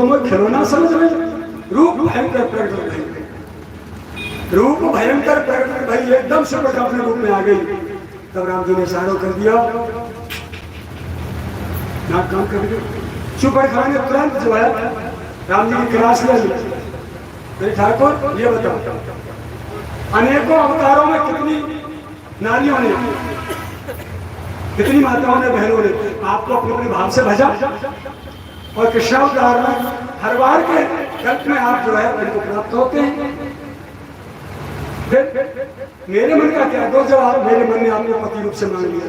तो मैं खिलौना समझ रहे, रूप भयंकर प्रकट हो गई, रूप भयंकर प्रकट भाई एकदम से अपने रूप में आ गई। तब राम जी ने इशारा कर दिया, नाक काम कर दिया। सुपर्णखा ने तुरंत जो है राम जी की क्लास ले ली। मेरे ठाकुर ये बताओ, अनेकों अवतारों में कितनी नारियों ने, कितनी माताओं ने, बहनों ने आपको अपने अपने भाव से भजा, और कृष्णावतार में हर बार के कल्प में आप जो है उनको प्राप्त होते हैं। फिर मेरे मन का क्या दो जवाब, मेरे मन ने आपने पति रूप से मांग लिया,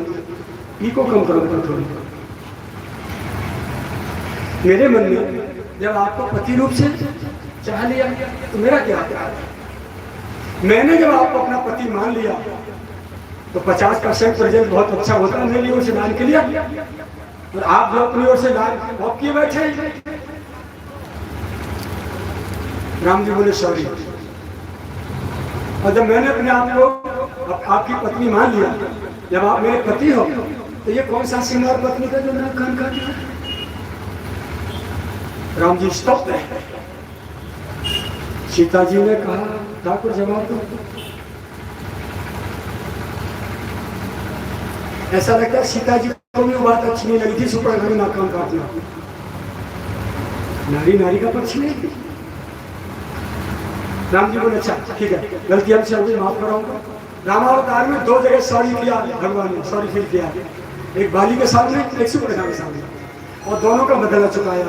इको कम करो थोड़ी। मेरे मन में जब आपको पति रूप से चाह लिया तो मेरा क्या है? मैंने जब आपको अपना पति मान लिया तो 50% रिजल्ट बहुत अच्छा होता है मेरी ओर से दान के लिए, और आप जो अपनी ओर से दान बहुत किए बैठे। राम जी बोले सॉरी। और जब मैंने अपने आप को आपकी पत्नी मान लिया, जब आप मेरे पति हो, तो ये कौन सा सिंगार पत्नी का जो नाक कान काट दिया? राम जी स्तब्ध है। सीता जी ने कहा, ठाकुर जवाब दो। ऐसा लगता है सीता जी को भी वो बात अच्छी नहीं लगी थी, सुपर्णखा में नाक कान काटना। नारी नारी का पक्ष नहीं थी। राम जी बोले अच्छा ठीक है, गलती हमसे हो गई, माफ कराऊंगा। रामावतार में 2 जगह सॉरी किया भगवान ने, सॉरी फील किया, एक बाली के सामने, एक सुपर्णखा के सामने, और दोनों का बदला चुकाया।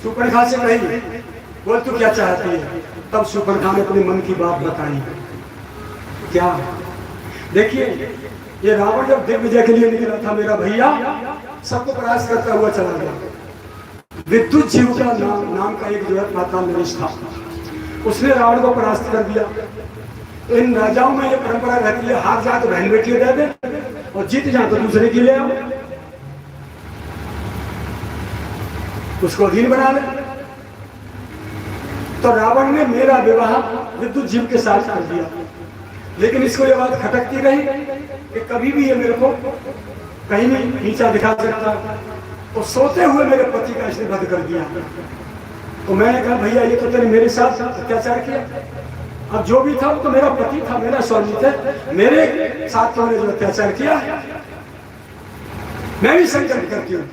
सुपर्णखा से कही, बोल तू क्या चाहती है? तब सुपर्णखा ने अपने मन की बात बताई। क्या? देखिए, ये रावण जब दिग्विजय के लिए निकला था, मेरा भैया सबको परास्त करता हुआ चला गया। विद्युत जीव का नाम का एक जो है पाताल नरेश था, उसने रावण को परास्त कर दिया। इन राजाओं में ये परंपरा रहती है, हार जा तो बहन बेटी दे दे, और जीत जा तो दूसरे की ले आओ, उसको अधीन बना ले। तो रावण ने मेरा विवाह विद्युत जीव के साथ कर दिया, लेकिन इसको ये बात खटकती रही कि कभी भी ये मेरे को कहीं भी नीचा दिखा सकता। तो सोते हुए मेरे पति का इसने वध कर दिया। तो मैंने कहा भैया ये तो तेरे मेरे साथ अत्याचार किया, अब जो भी था वो तो मेरा पति था, मेरा स्वामी था, मेरे साथ तो जो अत्याचार किया मैं भी संकल्प करती हूँ,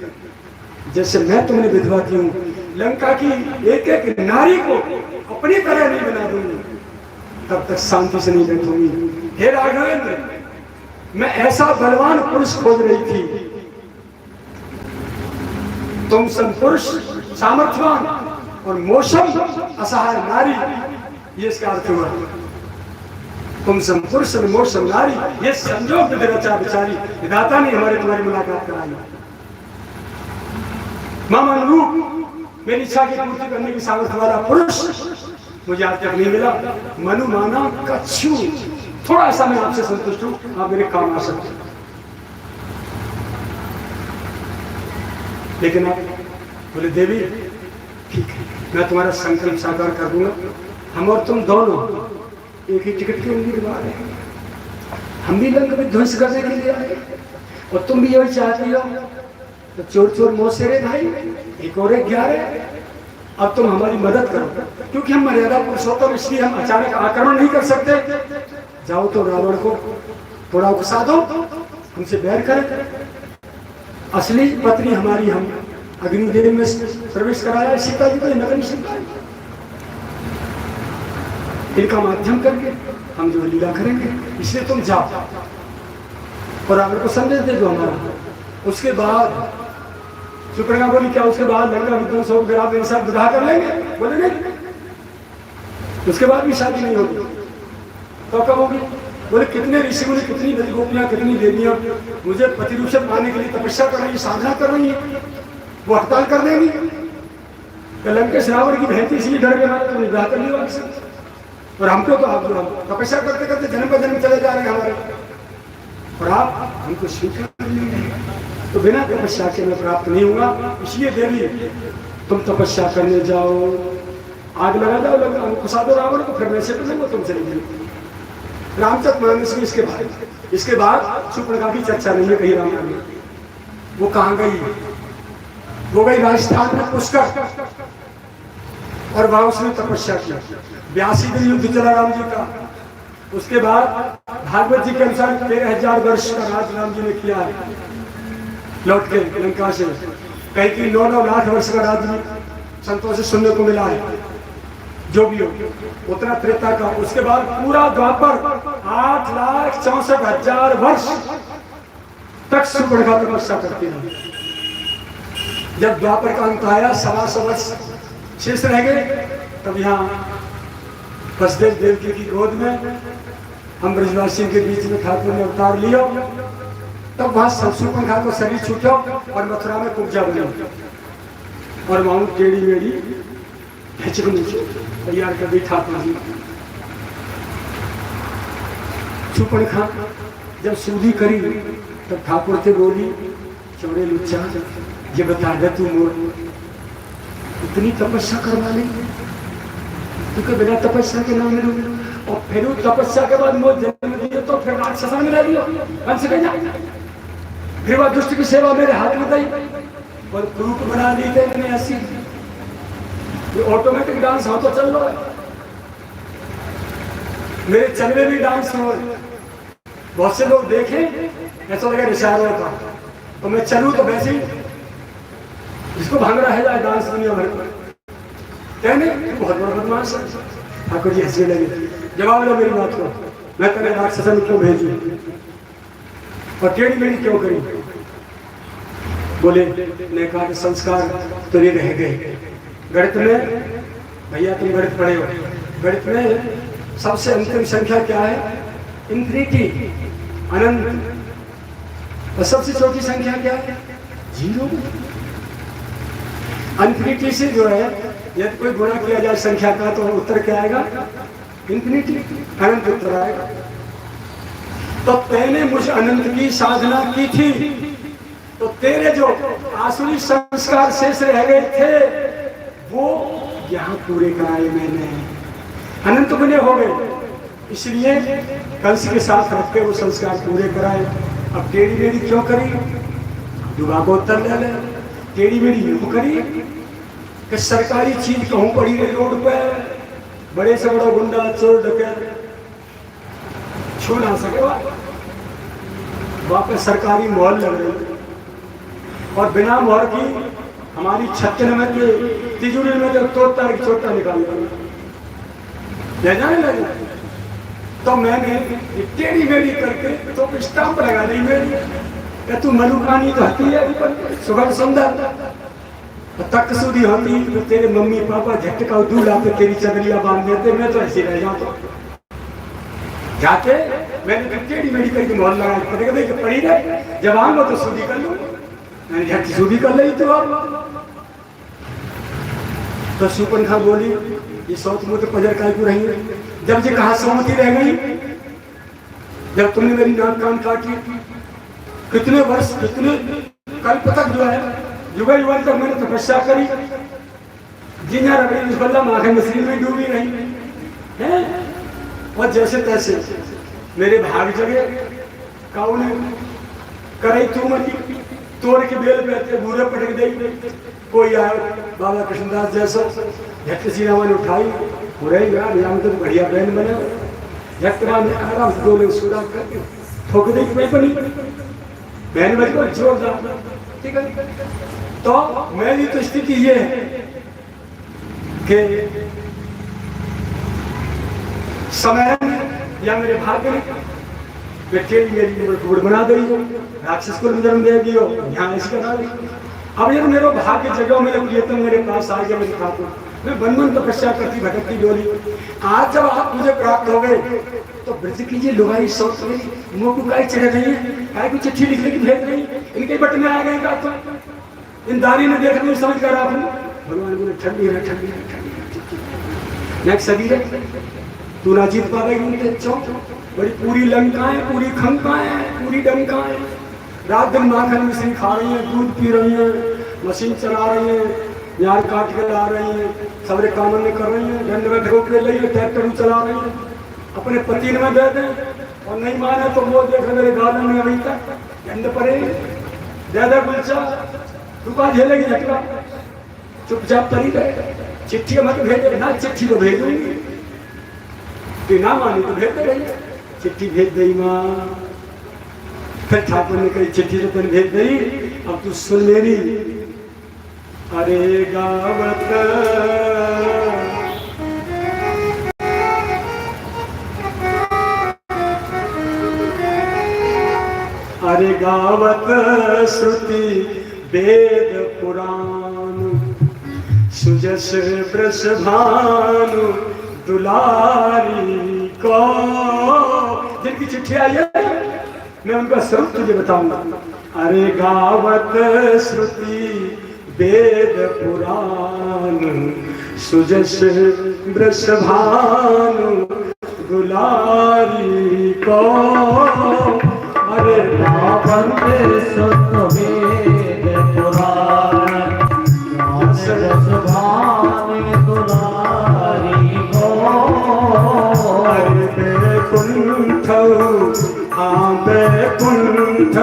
जैसे मैं तुमने विधवा की हूँ, लंका की एक एक नारी को अपनी तरह नहीं बना दूंगी, तब तक शांति से नहीं बैठूंगी। हे राघवेंद्र, मैं ऐसा बलवान पुरुष खोज रही थी, तुम संपुरुष सामर्थ्यवान और मौसम असहाय नारी, ये इसका अर्थ हुआ। तुम संपुरुष मौसम नारी, ये संजोग रचा बिचारी विधाता ने हमारे तुम्हारी मुलाकात कराई। मामा अनुरूप मेरी इच्छा की पूर्ति करने की सामर्थ्य वाला पुरुष मुझे आज तक नहीं मिला। मनु माना कछु, थोड़ा सा मैं आपसे संतुष्ट हूं, आप मेरे काम आ सकते। लेकिन आप बोले देवी ठीक है, मैं तुम्हारा संकल्प साकार कर दूंगा। हम और तुम दोनों एक ही टिकट के उम्मीदवार हैं, हम भी लंका में ध्वंस करने के लिए आए और तुम भी यही चाहती हो। तो चोर चोर मोसेरे भाई, एक और 11। अब तुम हमारी मदद करो, क्योंकि हम मर्यादा पुरुषोत्तम, इसलिए हम अचानक आक्रमण नहीं कर सकते। जाओ तो रावण को थोड़ा उकसा दो, हमसे बैर करें। असली पत्नी हमारी हम अग्निदेव में प्रवेश कराया, सीता जी को नगरी सीता, इनका माध्यम करके हम जो लीला करेंगे, इसलिए तुम जाओ और रावण को संदेश दे दो हमारा। उसके बाद सुपर्णखा बोली क्या उसके बाद लंका विध्वंस हो गया, आप मेरे साथ विवाह कर लेंगे? बोले नहीं, उसके बाद भी शादी नहीं होगी। तो कब होगी? बोले कितने ऋषि मुनि, कितनी गोपियां, कितनी देवियां मुझे पति रूप से पाने के लिए तपस्या कर रही है, साधना कर रही है, वो हड़ताल कर देंगी। लंकेश रावण की बहन थी, इसलिए डर गया तो विवाह कर लिया आपसे। और हमको तो आप तपस्या करते करते जन्म पर जन्म चले जा रहे हैं हमारे, और आप हमको स्वीकार नहीं है, तो बिना तपस्या के मैं प्राप्त नहीं होगा। इसलिए देवी तुम तपस्या करने जाओ, आग लगा दो, घुसा दो रावण को, फिर वैसे तो नहीं, तुम चली गई। रामचरितमानस में इसके बाद सुपर्णखा की चर्चा नहीं है कहीं रामायण में। वो कहाँ गई? वो गई राजस्थान में पुष्कर, और वहां उसने तपस्या की। 82 दिन युद्ध चला राम जी का। उसके बाद भागवत जी के अनुसार 13,000 वर्ष का राज राम जी ने किया है लौट के लंका से। कहीं की 9-9 लाख वर्ष का राज संतों से सुनने को मिला है। जो भी हो उतना त्रेता का। उसके बाद पूरा द्वापर 8,64,000 वर्ष तक सुपर्णखा तपस्या करती रही। जब द्वापर का अंत आया 125 वर्ष शेष रह गए, तब यहाँ वसुदेव देवकी की गोद में हम ब्रजवासियों के बीच में ठाकुर ने अवतार लिया। तब वहां शूर्पणखा को शरीर छूटो और मथुरा में कुब्जा बनी और वहां टेढ़ी मेढ़ी तैयार कर दी ठाकुर जी। शूर्पणखा जब सूदी करी तब ठाकुर से बोली, चौड़े लुच्चा ये बता दे तू मोर इतनी तपस्या करवा ली, तू के बिना तपस्या के नाम मिलूंगी और फिर तपस्या के बाद मोह जन्म दिए तो फिर राक्षसा में रह लियो हमसे कहीं। फिर वह दुष्ट की सेवा मेरे हाथ में गई और ग्रुप बना दी थे मैंने ऐसी। ये ऑटोमेटिक डांस हो तो चल रहा है, मेरे चलने भी डांस हो। बहुत से लोग देखे ऐसा लगा इशारा होता तो मैं चलूं तो वैसे ही जिसको भांगड़ा है जाए डांस दुनिया भर में कहने बहुत बड़ा बदमाश है। ठाकुर जी हंसने लगे, जवाब लो मेरी बात को, मैं तेरे राक्षसन क्यों भेजू और टेढ़ी मेढ़ी क्यों करी? बोले ने कहा कि संस्कार तो ये रह गए। गणित में भैया तुम गणित पढ़े हो, गणित में सबसे अंतिम संख्या क्या है? इन्फिनिटी, अनंत। और सबसे छोटी संख्या क्या है? 0। इन्फिनिटी से जो है यदि कोई गुणा किया जाए संख्या का तो उत्तर क्या आएगा? इन्फिनिटी, अनंत उत्तर आएगा। तो तेने मुझ अनंत की साधना की थी तो तेरे जो आसुरी संस्कार शेष रह गए थे वो यहाँ पूरे कराए मैंने, अनंत गुने हो गए। इसलिए कंस के साथ रख के वो संस्कार पूरे कराए। अब टेढ़ी मेढ़ी क्यों करी? दुआ को उत्तर ले ले। टेढ़ी मेढ़ी यूं करी कि सरकारी चीज कहूं पड़ी रही रोड पे, बड़े से बड़ा गुंडा चोर डकैत छू ना सके। वहां पे सरकारी मोहर लग रही और बिना मोहर की हमारी 96 के तिजोरी में जब तोड़ता है चोटा निकाल ले जाने लगे। तो मैंने टेढ़ी मेढ़ी करके तो स्टाम्प लगा दी मेरी, तू मलुकानी तो हती है सुबह सुंदर तक सूदी होती तो तेरे मम्मी पापा झटका दूर आते तेरी चदरिया बांध देते, मैं तो ऐसे रह जाता जाते। मैंने टेढ़ी मेढ़ी करके मोहर लगा पता पड़ी रहे, जब आऊंगा तो सूदी कर लूँ। मैंने झट सूदी कर ली तो शूर्पणखा बोली ये सौत मुँह तो पजर काय को रही है। जब ये कहा सहमति रह गई, जब तुमने मेरी नाक कान काटी, कितने वर्ष कितने कल्प तक जो है युग युग तक मैंने तपस्या करी, जिन्या रबड़ी बल्ला माखन मछली में डूबी रही है और जैसे तैसे मेरे भाग जगे काउने करई तू मती तोड़ के बेल पे बूढ़े पटक दे। कोई आया बाबा कृष्णदास जैसा झट सीनामा ने उठाई पूरे यार यहाँ तो बढ़िया बहन बने झटरा में आराम से गोले सुधा करके ठोक दी कोई बनी बहन बनी को जोरदार। ठीक है, तो मेरी तो स्थिति ये है कि समय या मेरे भाग्य में मेरी गुड़ बना दी हो, राक्षस को जन्म दे दी हो, यहाँ ऐसी करा दी। अब ये मेरे भाग्य जगह मेरे प्रियतम मेरे पास आ गया, मेरे ठाकुर मैं बन बन तपस्या करती भटकती डोली। आज जब आप मुझे प्राप्त हो गए तो ब्रज की ये लुगाई सोच रही मुँह को गाय चढ़ रही है, गाय को चिट्ठी लिखने की भेज रही, इनके बट में आ गए का तो इन दारी ने देख नहीं समझ कर आप भगवान बोले ठंडी है ठंडी है ठंडी है नेक्स्ट सदी है तू ना जीत पा गई उनके चौक बड़ी पूरी लंकाएं पूरी खंकाएं पूरी डंकाएं रात दिन माखन मिश्री खा रही हैं, दूध पी रही हैं, मशीन चला रही हैं, यार काट के ला रही हैं, सबरे काम में कर रही हैं, दंड में ढोक ले रही है, ट्रैक्टर में चला रही हैं, अपने पति में दे दें और नहीं माने तो वो देख मेरे गार्डन में अभी तक दंड पड़े दे दे गुलचा दुकान झेलेगी झटका चुपचाप तरी रहे चिट्ठी का मतलब भेज देना, चिट्ठी को भेज दूंगी, तो ना मानी तो भेज दे, चिट्ठी भेज दी माँ। फिर ठाकुर ने कही चिट्ठी तो तेने भेज दी, अब तू सुन मेरी। अरे गावत अरे गावत श्रुति वेद पुराण, सुजस वृष भानु दुलारी को। जिनकी चिट्ठी आई है मैं उनका स्वरूप तुझे बताऊंगा। अरे गावत श्रुति वेद पुराण, सुजस वृष भानु दुलारी को। अरे गावत श्रुति वेद पुराण, सुजस भानु दुलारी को। अरे बैकुंठ बैकुंठ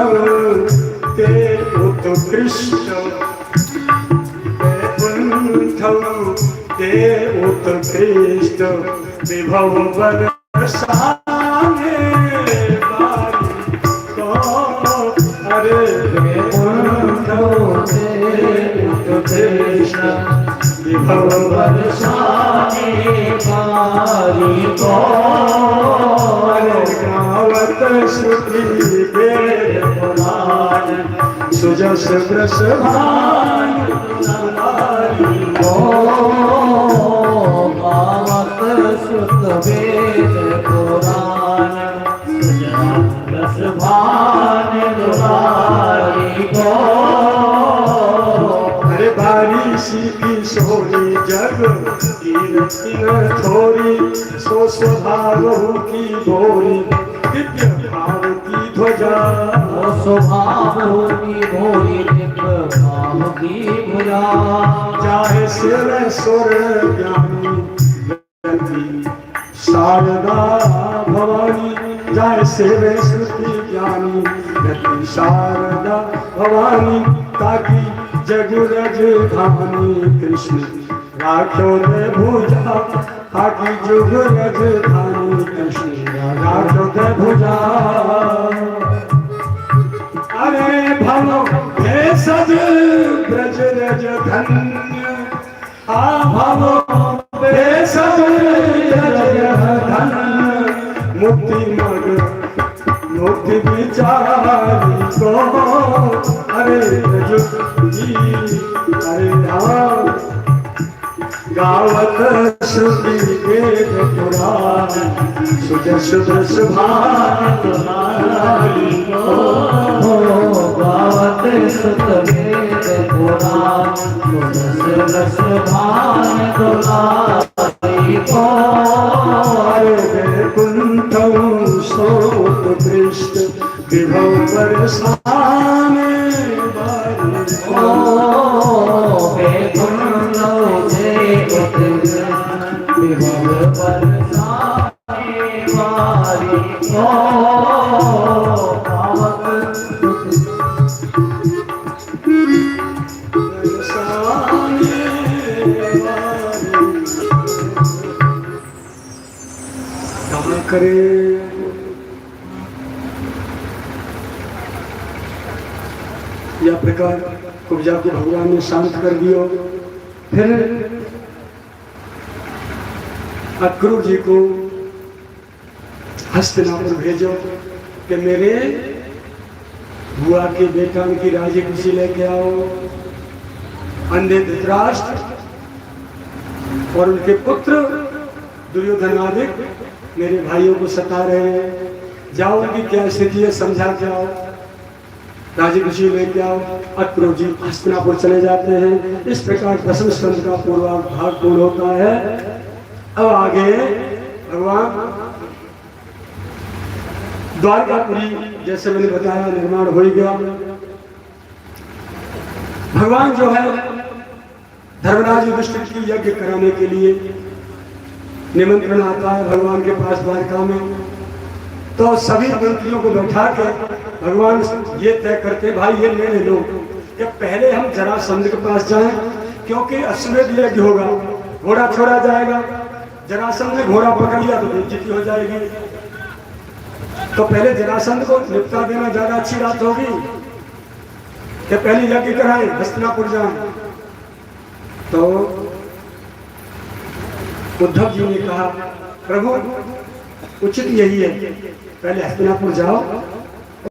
ते उत्कृष्ट, बैकुंठ ते उत्कृष्ट विभव बरसाने वाली को। अरे बैकुंठ ते उत्कृष्ट विभव बरसाने वाली को। गावत श्रुति वेद पुराण, सुजस वृष भानु दुलारी को। गावत श्रुति वेद पुराण, सुजस वृष भानु दुलारी को। अरे बारिशी की सोनी जग कीरति न थोड़ी, सो स्वभाव की भोरी दिव्य भाव की ध्वजा। स्वभाव की भोरी दिव्य भाव की ध्वजा। चाहे सिर सुर ज्ञानी शारदा भवानी, चाहे सिर श्रुति ज्ञानी शारदा भवानी। ताकि जग राजधानी कृष्ण राखो दे भुजा, ताकि जुग राजधानी कृष्ण राखो दे भुजा। अरे भलो भेषज ब्रज रज धन्य, भलो भेषज ब्रज धन्य। मुक्ति मग मुक्ति विचारी को। अरे अरे राम गावत श्रुति वेद पुराण, सुजस वृष भानु दुलारी को। गावत श्रुति वेद पुराण, सुजस वृष भानु दुलारी को। बैकुंठ सोत्कृष्ट विभव बरसाने वाली को। बैकुंठ विभव बरसाने वाली को। करे या प्रकार कुब्जा को भगवान ने शांत कर दियो। फिर अक्रूर जी को हस्तिनापुर भेजो कि मेरे बुआ के बेटा की राजी खुशी लेके आओ। अंधे धृतराष्ट्र और उनके पुत्र दुर्योधन आदि मेरे भाइयों को सता रहे हैं, जाओ उनकी क्या स्थिति है समझा के आओ, राजी खुशी लेके आओ। अक्रूर जी हस्तिनापुर चले जाते हैं। इस प्रकार दसम स्कंद का पूर्वाभाग पूर्ण होता है। अब आगे भगवान द्वारकापुरी जैसे मैंने बताया निर्माण हो ही गया। भगवान जो है धर्मराज युधिष्ठिर की यज्ञ कराने के लिए निमंत्रण आता है भगवान के पास द्वारका में। तो सभी मंत्रियों को बैठा के भगवान ये तय करते भाई ये ले लो कि पहले हम जरासंध के पास जाएं, क्योंकि अश्वमेध यज्ञ होगा घोड़ा छोड़ा जाएगा, जरासंध ने घोड़ा पकड़ लिया तो बेइज्जती हो जाएगी। तो पहले जरासंध को निपटा देना ज्यादा अच्छी बात होगी कि पहली यज्ञ कराए, हस्तिनापुर जाए। तो उद्धव जी ने कहा प्रभु उचित यही है, पहले हस्तिनापुर जाओ,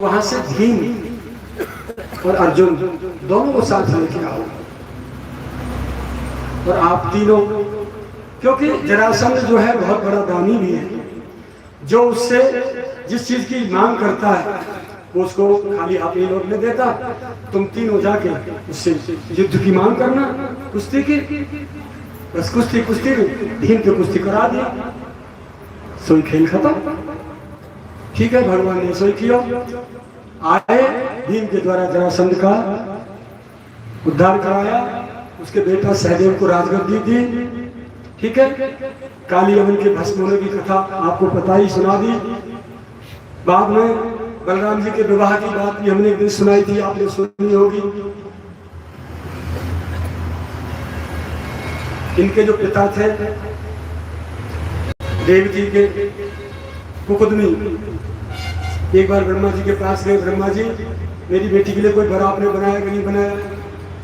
वहां से भीम और अर्जुन दोनों को साथ लेके आओ, और आप तीनों, क्योंकि जरासंध जो है बहुत बड़ा दानी भी है, जो उससे जिस चीज की मांग करता है उसको खाली हाथ नहीं लौटने देता। तुम तीनों जाके उससे युद्ध की मांग करना, कुश्ती की, बस कुश्ती भीम के कुश्ती करा दिया, सोई खेल खत्म। ठीक है, भगवान ने सोई किया, आए भीम के द्वारा जरासंध का उद्धार कराया, उसके बेटा सहदेव को राजगद्दी दी। ठीक है, काली अवन के भस्म होने की कथा आपको पता ही, सुना दी। बाद में बलराम जी के विवाह की बात भी हमने एक दिन सुनाई थी, आपने सुनी होगी। इनके जो पिता थे देव जी के कुकुदमी, एक बार ब्रह्मा जी के पास गए, ब्रह्मा जी मेरी बेटी के लिए कोई बड़ा आपने बनाया कि नहीं बनाया,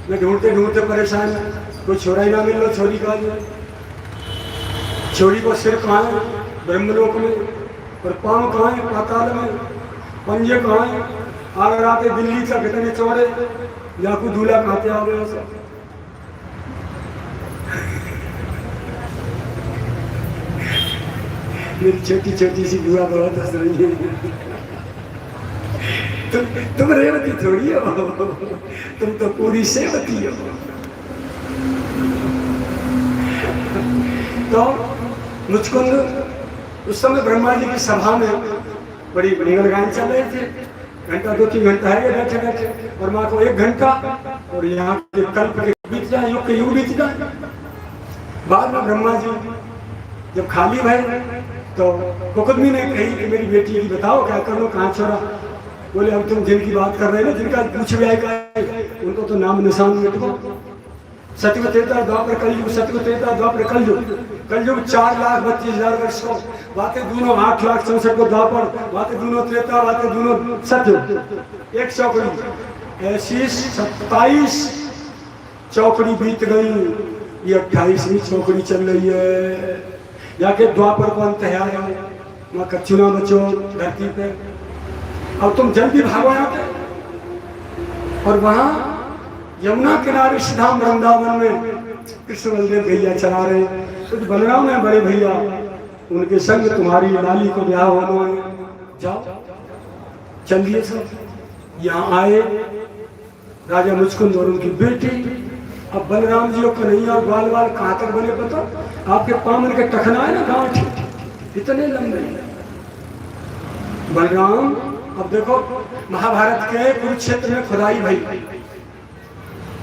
मैं ढूंढते ढूंढते परेशान, कोई छोरा ही ना मिल लो, छोरी का छोरी को सिर कहाँ है ब्रह्मलोक में, और पांव कहाँ है पाताल में, पंजे कहाँ है, अगर आते दिल्ली तक इतने चौड़े, या कोई दूल्हा खाते आ गया सब। मेरी छोटी छोटी सी बुआ बहुत हंस रही है। तुम रेवती थोड़ी हो, तुम तो पूरी सेवती हो। तो मुझकुंद उस समय ब्रह्मा जी की सभा में बड़ी बड़ी गायन चल रहे थे, घंटा 2-3 घंटा है बैठे बैठे, और माँ को 1 घंटा, और यहाँ के कल्प के बीत जाए, युग के युग बीत जाए। बाद में ब्रह्मा जी जब खाली भय तो कुकुदमी ने कही कि मेरी बेटी की बताओ क्या कर लो, कहाँ छोड़ा। बोले अब तुम जिनकी बात कर रहे हो, जिनका पूछ भी आएगा उनको तो नाम निशान मिट दो। सत्युग त्रेता द्वापर कलयुग, सत्युग त्रेता द्वापर कलयुग, कलयुग 4,32,000 वर्ष को, बातें दोनों 8,64,000 को द्वापर, बातें दोनों त्रेता, बातें दोनों सत्युग। एक चौकड़ी ऐसी 27 चौकड़ी बीत गई, ये 28वीं चौकड़ी चल रही है। जाके द्वापर को अंत है आया, वहाँ कच्छुना बचो धरती पे, अब तुम जल्दी भागो यहाँ पे। और वहाँ यमुना किनारे श्रीधाम वृंदावन में कृष्ण बलदेव भैया चला रहे, तो बलराम है बड़े भैया, उनके संग तुम्हारी लाली को ब्याह होना है, जाओ चलिए सब। यहाँ आए राजा मुचकुंद और उनकी बेटी। अब बलराम जी और कन्हैया बाल बाल कहाँ तक बने पता, आपके पामन के टखना है ना गांठ, इतने लंबे। बलराम अब देखो महाभारत के कुरुक्षेत्र में खुदाई भई,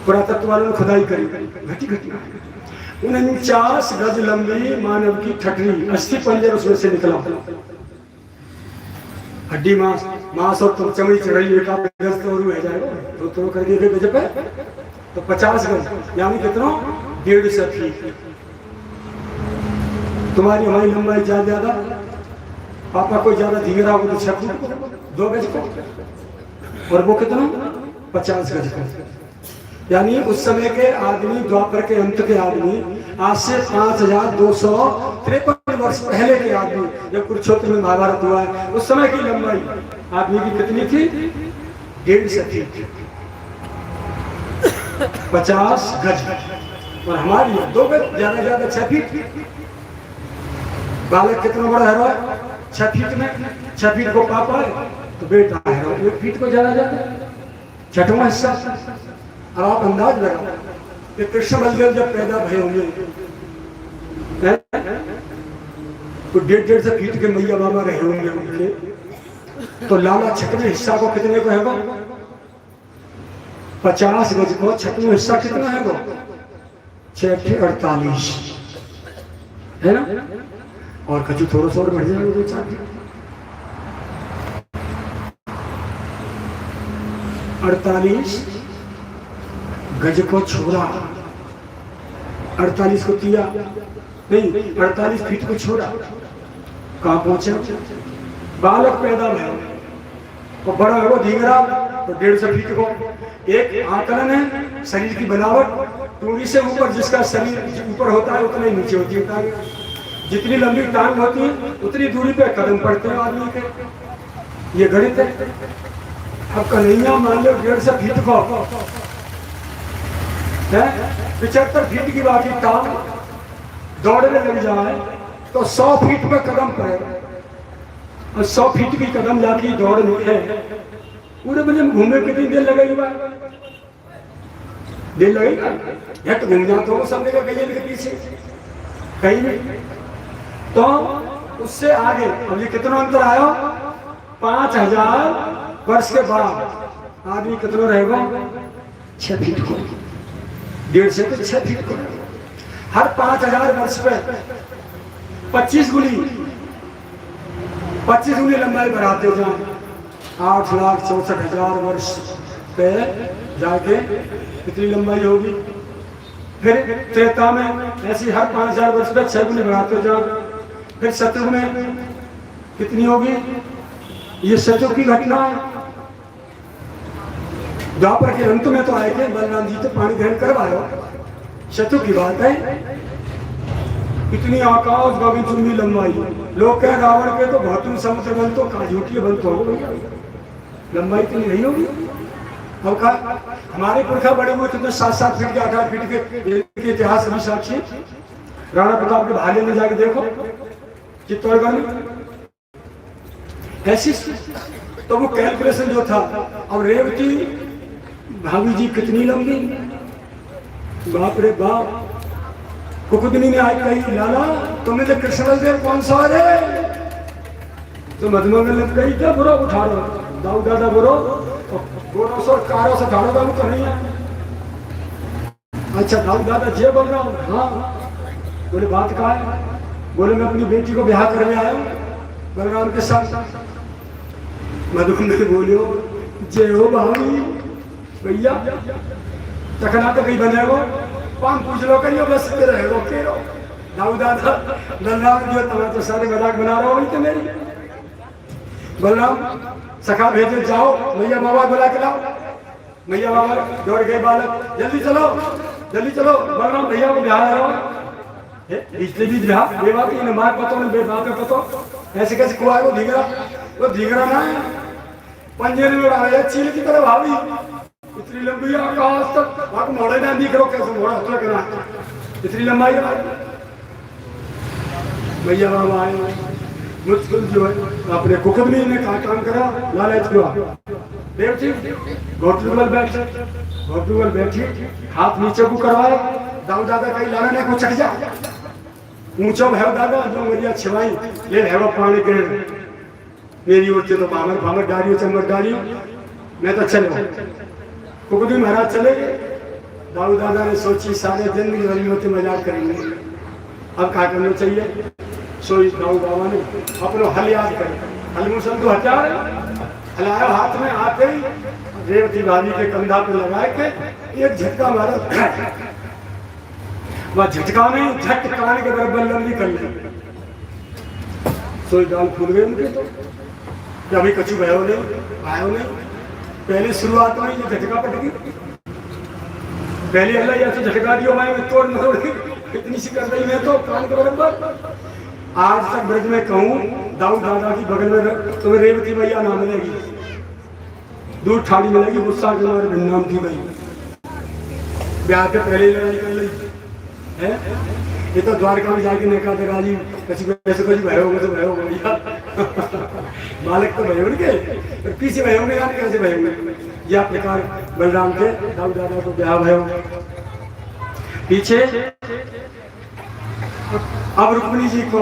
पुरातत्व वालों ने खुदाई करी, घटी घटना 49 गज लंबी मानव की ठटरी, अस्थि पंजर उसमें से निकला, हड्डी मांस और चमड़ी चढ़ी, एक गज तो और जाएगा तो करके गज पे तो 50 गज, यानी कितना 150 फीट। तुम्हारी हमारी लंबाई ज्यादा, पापा को ज्यादा धीरा हो तो 6 फुट 2 गज को, और वो कितना 50 गज का। यानी उस समय के आदमी, द्वापर के अंत के आदमी, आज से 5253 वर्ष पहले के आदमी, जब कुरुक्षेत्र में महाभारत हुआ है, उस समय की लंबाई आदमी की कितनी थी 150 फीट, 50 गज, और हमारी 2 गज, ज्यादा 6 फीट। बालक कितना बड़ा है 6 फीट में, 6 फीट को पापा है तो बेटा है 1 फीट को ज्यादा 6वां हिस्सा। अब आप अंदाज लगा कि कृष्ण बलदेव जब पैदा भय होंगे तो 1.5 फीट के मैया बाबा रहे होंगे उनके, तो लाला 6वें हिस्सा को कितने को है 50 गज को 6वां हिस्सा कितना है 6×48 है ना, और कचू थोड़ा सा और बढ़ जाएगा 2-4 48 गज को छोड़ा 48 को किया नहीं, 48 फीट को छोड़ा, कहाँ पहुंचे? बालक पैदा हुआ और बड़ा हो धींगरा तो 150 फीट को। एक आकलन है शरीर की बनावट, टूंगी से ऊपर जिसका शरीर ऊपर होता है उतना ही नीचे होती है टांग। जितनी लंबी टांग होती है उतनी दूरी पे कदम पड़ते हैं आदमी के, ये गणित है। अब कन्हैया मान लो 150 फीट को है, 75 फीट की बाकी टांग दौड़ने लग जाए तो 100 फीट पे कदम पड़ेगा, और 100 फीट की कदम जाके दौड़ में है। पूरे बजे में घूमे कितनी देर लगेगी? देर लगेगा, झट घूम जाओ तो समझेगा कहीं के पीछे कहीं नहीं। तो उससे आगे अब ये कितना अंतर आया? 5000 वर्ष के बाद आदमी कितना रहेगा? 6 फीट को, 1.5 से तो 6 फीट को। हर 5000 वर्ष पे 25 गुनी लंबाई बढ़ाते जाओ। 8,64,000 वर्ष पे जाके कितनी लंबाई होगी? फिर त्रेता में ऐसी हर 5000 वर्ष पे 6 गुनी बढ़ाते जाओ। फिर सतयुग में कितनी होगी? ये सतयुग की घटना है। द्वापर के अंत में तो आए थे बलराम जी, तो पानी ग्रहण करवाया, सतयुग की बात है। इतनी आकाश गगन चुम्बी लंबाई, लोग कह रावण के तो भौतिक समुद्र बन तो काजूटी बन तो हो, लंबाई इतनी नहीं होगी। अब कहा हमारे पुरखा बड़े हुए थे तो 7-7 फीट के 8-8 फीट के इतिहास भी साक्षी। राणा प्रताप के भाले में जाके देखो चित्तौड़गढ़ में ऐसी, तो वो कैलकुलेशन जो था। अब रेवती भाभी जी कितनी लंबी, बाप रे बाप। कुकुदनी ने आज कही लाला तुमने तो कृष्ण देव कौन सा है? तो मधुमंगल ने कही क्या बुरा उठा रहा, दाऊ दादा बुरो 1200 ठाड़ो दाऊ तो नहीं है। अच्छा दाऊ दादा जे बोल रहा हूँ, हाँ। बोले बात कहा है? बोले मैं अपनी बेटी को ब्याह करने आया हूँ बलराम के साथ। मधुमंगल बोलियो जय हो भाभी भैया, तखना तो कहीं बनेगो पाम पूछ लो करियो बस के रहेगो के रो। दाऊ दादा बलराम जो तुम्हें तो सारे मजाक बना रहा हो तो मेरी। बलराम सखा भेजे जाओ मैया बाबा बुला के लाओ। मैया बाबा दौड़ गए, बालक जल्दी चलो जल्दी चलो, बलराम भैया को ब्याह रहा हो। इसलिए भी ब्याह ये बात इन्हें मार पतो ने बाप पे पतो ऐसे कैसे कुआ है वो धीगरा ना है पंजेर में आया चील की तरह भाभी इतनी लंबी आकाश तक वहां मोड़े ना दिख रहा कैसे मोड़ा तो करना इतनी लंबाई है। भैया बाबा आए मुश्किल जो है अपने कुकदमी ने कहा काम करा लालच हुआ देवजी घोटूबल बैठी हाथ नीचे को करवाए। दाऊ दादा कहीं लाना ने को चढ़ जा ऊंचो है दादा जो मेरी छिवाई ले है वो पानी के मेरी उठते तो भामर डारियो चमक डारियो मैं तो चले कुकदमी महाराज चले गए। दाऊ दादा ने सोची सारे जिंदगी भर में होते मजाक करेंगे अब क्या करना चाहिए। सोई दाऊ बाबा ने अपना हल याद करे, हल मुसल तो हथियार हलाया हाथ में आते ही रेवती भाभी के कंधा पे लगा के एक झटका मारा। वह झटका में झट कान के बराबर लंबी कर ली। सोई गाल फूल गए उनके तो अभी कछु भयो नहीं आयो नहीं। पहले शुरुआत में ये झटका पट गई, पहले अल्लाह या तो झटका दियो मैं तोड़ मरोड़ इतनी सी कर रही मैं तो कान के बराबर। आज तक ब्रज में कहूँ दाऊ दादा की बगल में तुम्हें रेवती भैया ना मिलेगी, दूध ठाड़ी मिलेगी गुस्सा के मारे भिन्नाम की गई। ब्याह के पहले ही लड़ाई कर ली है। ये तो द्वारका में जाके निकाल देगा जी कभी कैसे कुछ भय होगा तो भय होगा भैया बालक तो भय होंगे पीछे भय होंगे यानी कैसे भय होंगे। यह प्रकार बलराम के दाऊ दादा को ब्याह भय पीछे। अब रुक्मिणी जी को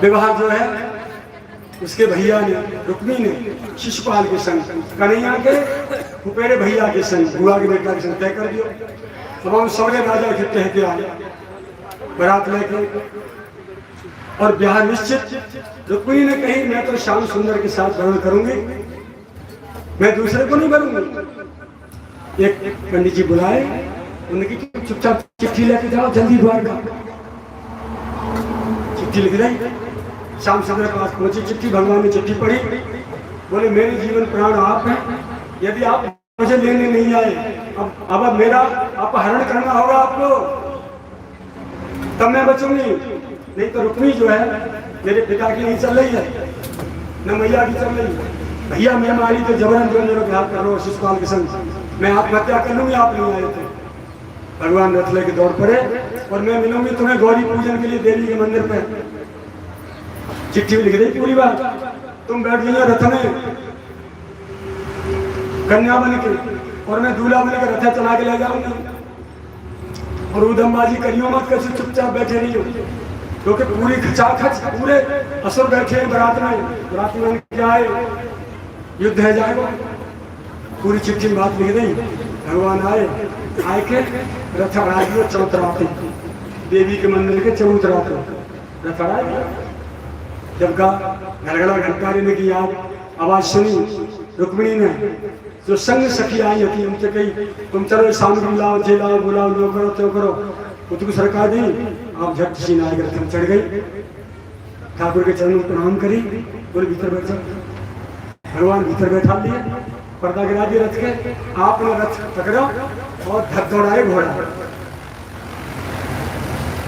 विवाह जो है उसके भैया ने रुक्मिणी ने शिशुपाल के संग कन्हैया के फुपेरे भैया के संग बुआ के बेटा के संग तय कर दियो। अब हम सौरे राजा इकट्ठे के आए बारात लेके और ब्याह निश्चित। रुक्मिणी ने कही मैं तो श्याम सुंदर के साथ ग्रहण करूंगी, मैं दूसरे को नहीं करूंगी। एक पंडित जी बुलाए उनकी चुपचाप चिट्ठी लेके जाओ जल्दी द्वारका। चिट्ठी लिख रही, श्याम सुंदर के पास पहुंची चिट्ठी, भगवान ने चिट्ठी पढ़ी, बोले मेरे जीवन प्राण आप हैं, यदि आप मुझे लेने नहीं आए, अब मेरा अपहरण करना होगा आपको, तब मैं बचूंगी, नहीं तो रुक्मी जो है मेरे पिता की नहीं चल रही है, न मैया की चल रही है। भैया मैं मारी तो जबरन जो मेरे प्यार कर लो शिशुपाल के संग, मैं आत्महत्या कर लूंगी, आप नहीं आए थे। भगवान रथ लेके दौड़ पड़े और मैं मिलूंगी तुम्हें गौरी पूजन के लिए देवी के मंदिर पे। चिट्ठी में लिख रही पूरी बात, तुम बैठ गई रथ में कन्या बन के और मैं दूल्हा बन के रथ चला के ले जाऊंगी, और उदमबाजी करियो मत, कैसे चुपचाप बैठे रहियो, क्योंकि पूरी खचाखच पूरे असुर बैठे हैं बारात में, बारात में क्या है युद्ध है जाएगा। पूरी चिट्ठी में बात लिख रही, भगवान आए के रथ अड़ाई चौतराते देवी के मंदिर के चौतराते रथ अड़ाई। जब का घड़घड़ा घंटा देने की आवाज सुनी, रुक्मिणी ने जो संग सखी आई होती उनसे कही तुम चलो सामग्री लाओ, जे लाओ, बुलाओ, जो करो त्यो करो, उसको सरकार दी। आप झट सीन आए रथ में चढ़ गई, ठाकुर के चरणों में प्रणाम करी, बोले भीतर बैठ जाओ। भगवान भीतर बैठा लिए, पर्दा गिरा दिए रथ के, आपने रथ पकड़ा और धक दौड़ाए घोड़ा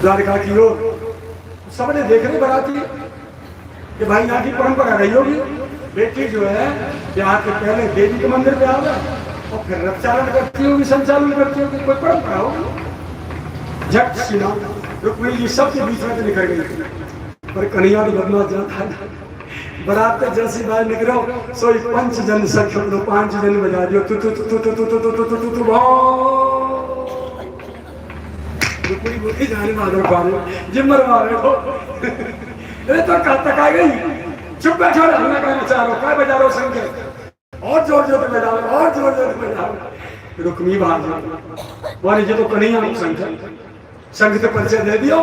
द्वारका की ओर। सबने देख रहे बराती कि भाई यहाँ की परंपरा रही होगी, बेटी जो है यहाँ के पहले देवी के मंदिर पे आवे और फिर रथ चालन करती होगी, संचालन करती होगी, कोई परंपरा होगी। झट सीना रुक्मिणी जी सबके बीच में निकल गई, पर कन्हैया तो बदमाश जाता है, बरात जैसी बाहर निकलो सोई पंच जन सख लो, 5 जन बजा दियो तू तू तू तू तू तू तू तू तू तू तू रुक्मिणी बोली जाने माधव पारे जिम्मर मारे हो। अरे तो कब तक आ गई, चुप बैठो, हल्ला करना चाह रहा क्या बजा रहा संग, और जोर जोर से बजाओ, और जोर जोर से बजाओ। रुक्मिणी बाहर बोले ये तो कन्हैया संग से परिचय दे दियो,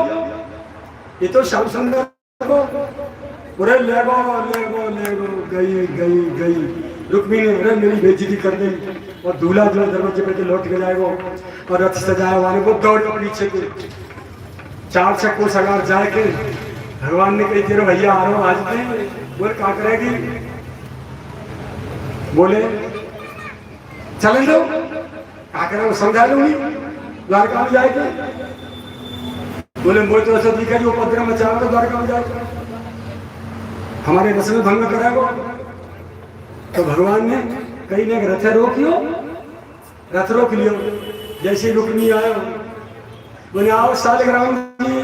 ये तो श्याम सुंदर को पूरे लेगो गई। रुक्मिणी ने अरे मेरी बेइज्जती कर दी, और दूल्हा जो दरवाजे पे लौट के जाएगा और रथ सजाए वाले को दौड़ पीछे के 4 चक्कों सगार जाए के भगवान ने कही तेरे भैया आ रहा आज में, बोले क्या करेगी, बोले चलन दो, क्या करे समझा लूंगी, द्वारका में जाएगी। बोले मुझे तो ऐसा दिखा जो उपद्रव मचाओ तो द्वारका में जाएगा, हमारे रस में भंग कराएगा। तो भगवान ने कहीं ने रथ रोकियो, रथ रोक लियो। जैसे रुक्मिणी आयो, बोले आओ सालिग्राम जी,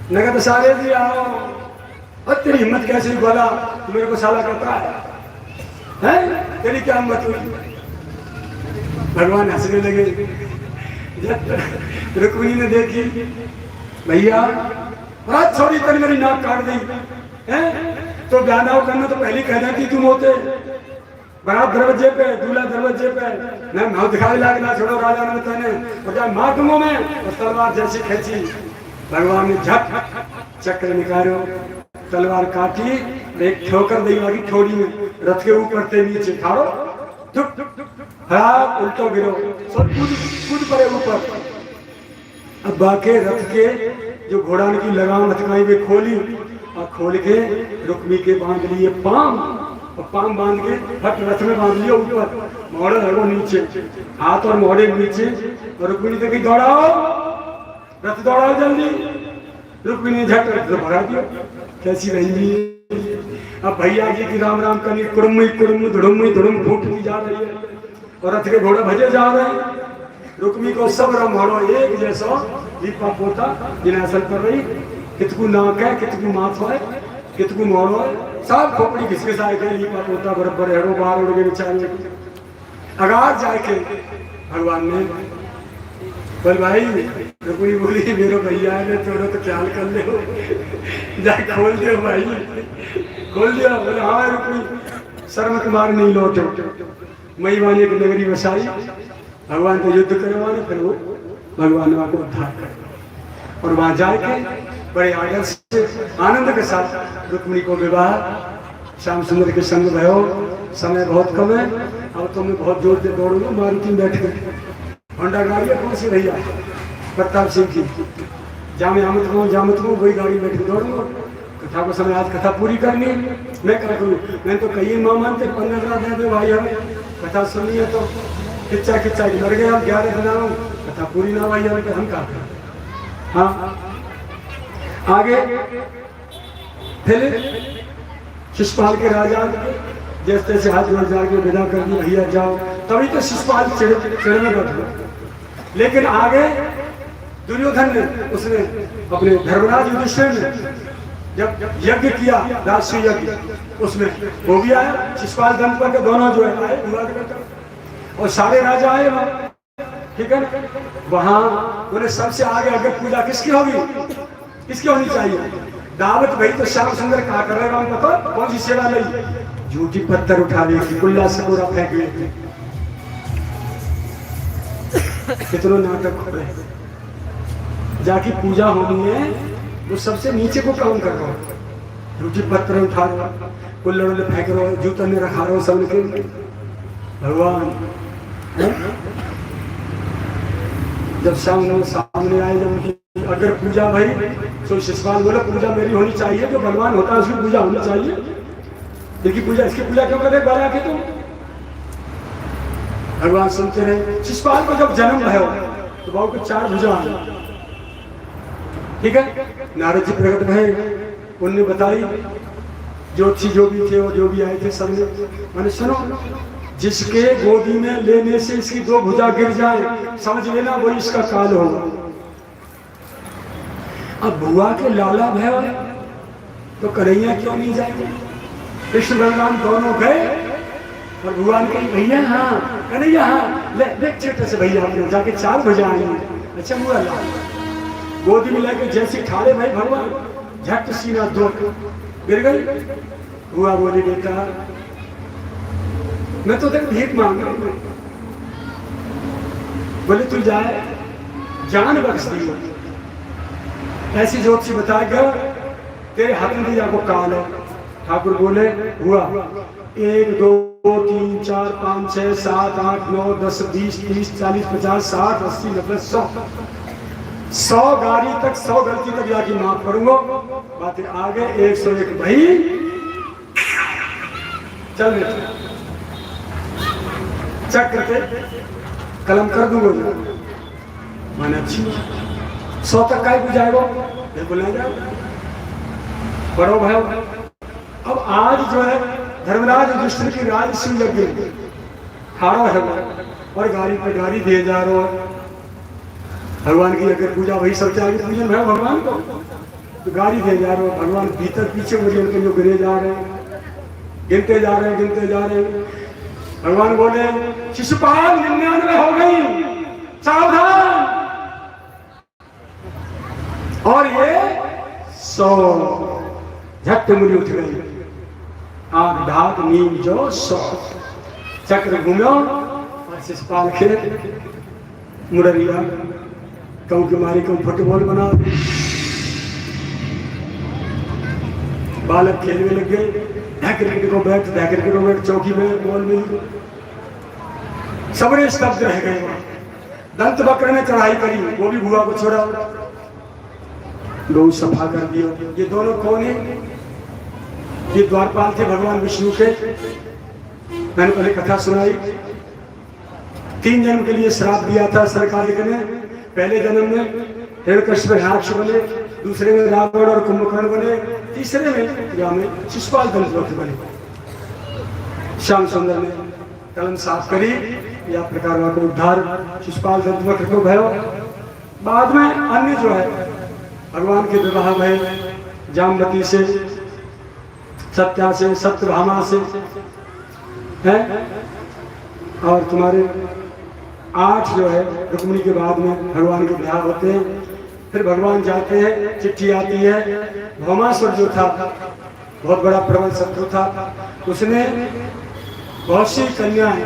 नगद सारे जी आओ। और तेरी हिम्मत कैसे हुई, बोला तू मेरे को साला करता है, तेरी क्या हिम्मत हुई। भगवान हंसने लगे। रुक्मिणी ने देखी भैया रात छोड़ी कर मेरी नाक काट दी है, तो ब्याह करना तो पहले कह देती तुम होते, बारात दरवाजे पे, दूल्हा दरवाजे पे, मैं माँ दिखाई लागना छोड़ो राजा ने बताने, और जब माँ तुमों में और तलवार जैसी खींची, भगवान ने झट चक्र निकालो, तलवार काटी, एक ठोकर दी लगी ठोड़ी में, रथ के ऊपर से नीचे खाओ, हाँ उल्टो गिरो, सब कूद पड़े ऊपर। अब बाके रथ के जो घोड़ा की लगाम हथकाई में खोली, और खोल के रुक्मी के बांध लिए पाम, और पाम बांध के हट रथ में बांध लिया ऊपर, मोड़े लगो नीचे, हाथ और मोड़े नीचे, और रुक्मिणी देखी दौड़ाओ, रथ दौड़ाओ जल्दी। रुक्मिणी झट रथ भगा दिया, कैसी रहेंगी। अब भैया जी की राम राम करनी कुड़ुम धुड़ुम फूटती जा रही है, और रथ के घोड़े भजे जा रहे हैं। रुक्मी को सब रंग घोड़ो एक जैसा दीपा पोता विनाशन कर रही, कितकू नाक है, कितकू माथा है, कितकू मोड़ो है, सब खोपड़ी घिसके आए थे, लीपा पोता बरबर हेड़ो बाहर उड़ गए बेचारे। अगार जाके भगवान ने बोल भाई, रुक्मी बोली मेरे भैया ने थोड़ा तो ख्याल कर ले, जाके खोल दो भाई, खोल दिया। बोले हाँ रुक्मी शर्म कुमार नहीं लौटे, मई वाले की नगरी बसाई, भगवान को युद्ध करवाने, फिर वो भगवान ने आपको उद्धार कर, और वहां जाके बड़े आदर से आनंद के साथ रुक्मिणी को विवाह श्याम सुंदर के संग भयो। समय बहुत कम है, अब तो मैं बहुत जोर से दौड़ूंगा, मारुति में बैठ कर होंडा गाड़ी है कौन सी भैया, प्रताप सिंह की, जामे जामत को वही गाड़ी बैठ के दौड़ूंगा। कथा को समय आज कथा पूरी करनी मैं क्या करूँ, मैं तो कई माँ मानते 15 दे दे भाई, हमें कथा सुननी है तो खिच्चा खिच्चा मर गए हम 11 बना रहा हूँ, कथा पूरी ना भाई हमें हम क्या करें। हाँ आगे फिर शिशुपाल के राजा जैसे तैसे हाथ जोड़ जा के विदा कर दी, भैया जाओ, तभी तो शिशुपाल चढ़ने बैठा। लेकिन आगे दुर्योधन ने उसने अपने धर्मराज युधिष्ठिर ने जब यज्ञ किया, राष्ट्रीय यज्ञ, उसमें वो भी आया, शिशुपाल दंत पर के दोनों जो है आए और सारे राजा आए वहाँ, ठीक है ना। वहाँ उन्हें सबसे आगे अगर पूजा किसकी होगी, किसकी होनी चाहिए, दावत भाई तो श्याम सुंदर कहा कर रहे हैं, पता कौन सी सेवा ली, झूठी पत्थर उठा ली, कुल्ला से पूरा फेंक लिए, कितनों नाटक हो रहे, जाकी पूजा होनी है वो सबसे नीचे को काम कर रहा हो, झूठी पत्थर उठा रहा, कुल्लड़ फेंक रहा, जूता में रखा रहा सब के भगवान। जब सामने आए, जब अगर पूजा भाई तो शिशुपाल बोला पूजा मेरी होनी चाहिए, जो भगवान होता है उसकी पूजा होनी चाहिए, इसकी पूजा क्यों करे बारा के तुम। भगवान सुनते रहे। शिशुपाल को जब जन्म भयो तो बाबू को 4 भुजा, ठीक है। नारद जी प्रकट भय, उनने बताई ज्योतिषी जो भी थे और जो भी आए थे सबने, मैंने सुनो जिसके गोदी में लेने से इसकी 2 भुजा गिर जाए समझ लेना वही इसका काल होगा। अब बुआ के लाला भय तो कन्हैया क्यों नहीं जाएंगे, कृष्ण बलराम दोनों गए और बुआ ने कही भैया हाँ कन्हैया हाँ ले छोटे से भैया अपने जाके 4 भुजा आएंगे। अच्छा बुआ ला गोदी में लेके जैसे ठाड़े भाई भगवान झट सीना 2 गिर गई। बुआ बोली बेटा मैं तो तेरे भीख मांग रहा हूं, बोले तू जाए जान बख्श दी, ऐसी ज्योतिषी बताएगा तेरे हाथ में भी आपको काल है। ठाकुर बोले हुआ 1 2 3 4 5 6 7 8 9 10 20 30 40 50 60 80 90 100 गाड़ी तक 100 गलती तक जाके माफ करूंगा। बातें आगे 101 भाई चल चक्र के कलम कर दूंगा मैंने अच्छी 100 तक का ही बुझाएगा बिल्कुल नहीं जाएगा बड़ो भाई। अब आज जो है धर्मराज युधिष्ठिर की राजसी यज्ञ खाड़ा है और गाड़ी पे गाड़ी दिए जा रहा है भगवान की अगर पूजा वही सबसे आगे पूजन है भगवान को, तो गाड़ी दे जा रहे हो भगवान भीतर पीछे मुझे उनके जो गिरे जा रहे हैं, गिनते जा रहे हैं। भगवान बोले शिशुपाल 99 हो गई, सावधान, और ये 100 झट मुड़ी उठ गई। आग ढाक नीम जो 100 चक्र घूमो और शिशुपाल खेत मुड़रिया कहूँ के मारे कहूँ फुटबॉल बना, बालक खेलने लग गए, क्रिकेट को बैठ चौकी में बॉल में सबरे स्तब्ध रह गए। दंत वक्र ने चढ़ाई करी, वो भी बुआ को छोड़ा, गौ सफा कर दिया। ये दोनों कौन है? ये द्वारपाल थे भगवान विष्णु के। मैंने पहले कथा सुनाई, 3 जन्म के लिए श्राप दिया था सरकार ने। पहले जन्म में हिरण्यकश्यप राक्षस बने, दूसरे में रावण और कुंभकर्ण बने, तीसरे में शिशुपाल दंतवक्र बने। श्याम सुंदर ने कलम साफ करी, या प्रकार का उद्धार शिशुपाल दंतवक्र को भयो। बाद में अन्य जो है भगवान के विवाह में जामवती से, सत्या से, सत्यभामा से है, और तुम्हारे 8 जो है रुक्मिणी के बाद में भगवान के विवाह होते हैं। फिर भगवान जाते हैं, चिट्ठी आती है, भौमासुर जो था बहुत बड़ा प्रबल शत्रु था, उसने बहुत सी कन्याएं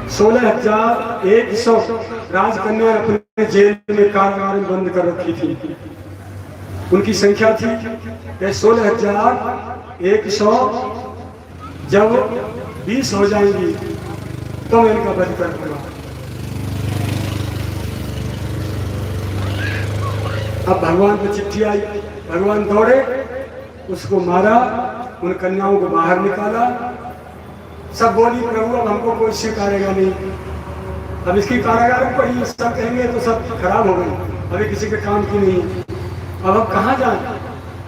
16,100 राजकन्याएं अपने जेल में कारागार में बंद कर रखी थी। उनकी संख्या थी 16,100। जब 20 हो जाएंगी तो मैं इनका वध कर दूंगा। अब भगवान को चिट्ठी आई, भगवान दौड़े, उसको मारा, उन कन्याओं को बाहर निकाला। सब बोली प्रभु अब हमको कोई स्वीकारेगा नहीं, अब इसकी कारागार में पड़ी, सब कहेंगे तो सब खराब हो गई, अभी किसी के काम की नहीं, अब कहाँ जाए,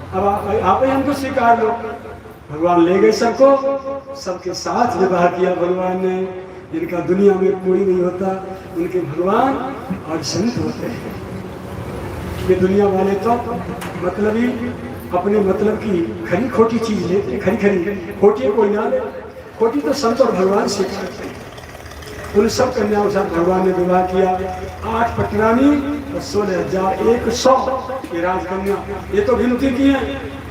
अब आप ही हमको स्वीकार लो। भगवान ले गए सबको, सबके साथ विवाह किया भगवान ने, जिनका दुनिया में कोई नहीं होता, उनके भगवान और संत होते हैं। ये दुनिया वाले तो मतलब ही अपने मतलब की खरी खोटी चीज लेते, खरी खरी खोटी कोई ना ले, खोटी तो संत और भगवान स्वीकारते हैं। उन सब कन्याओं के साथ भगवान ने विवाह किया। 8 पटरानी और 16,100 ये राजकन्या, ये तो गिनती की है,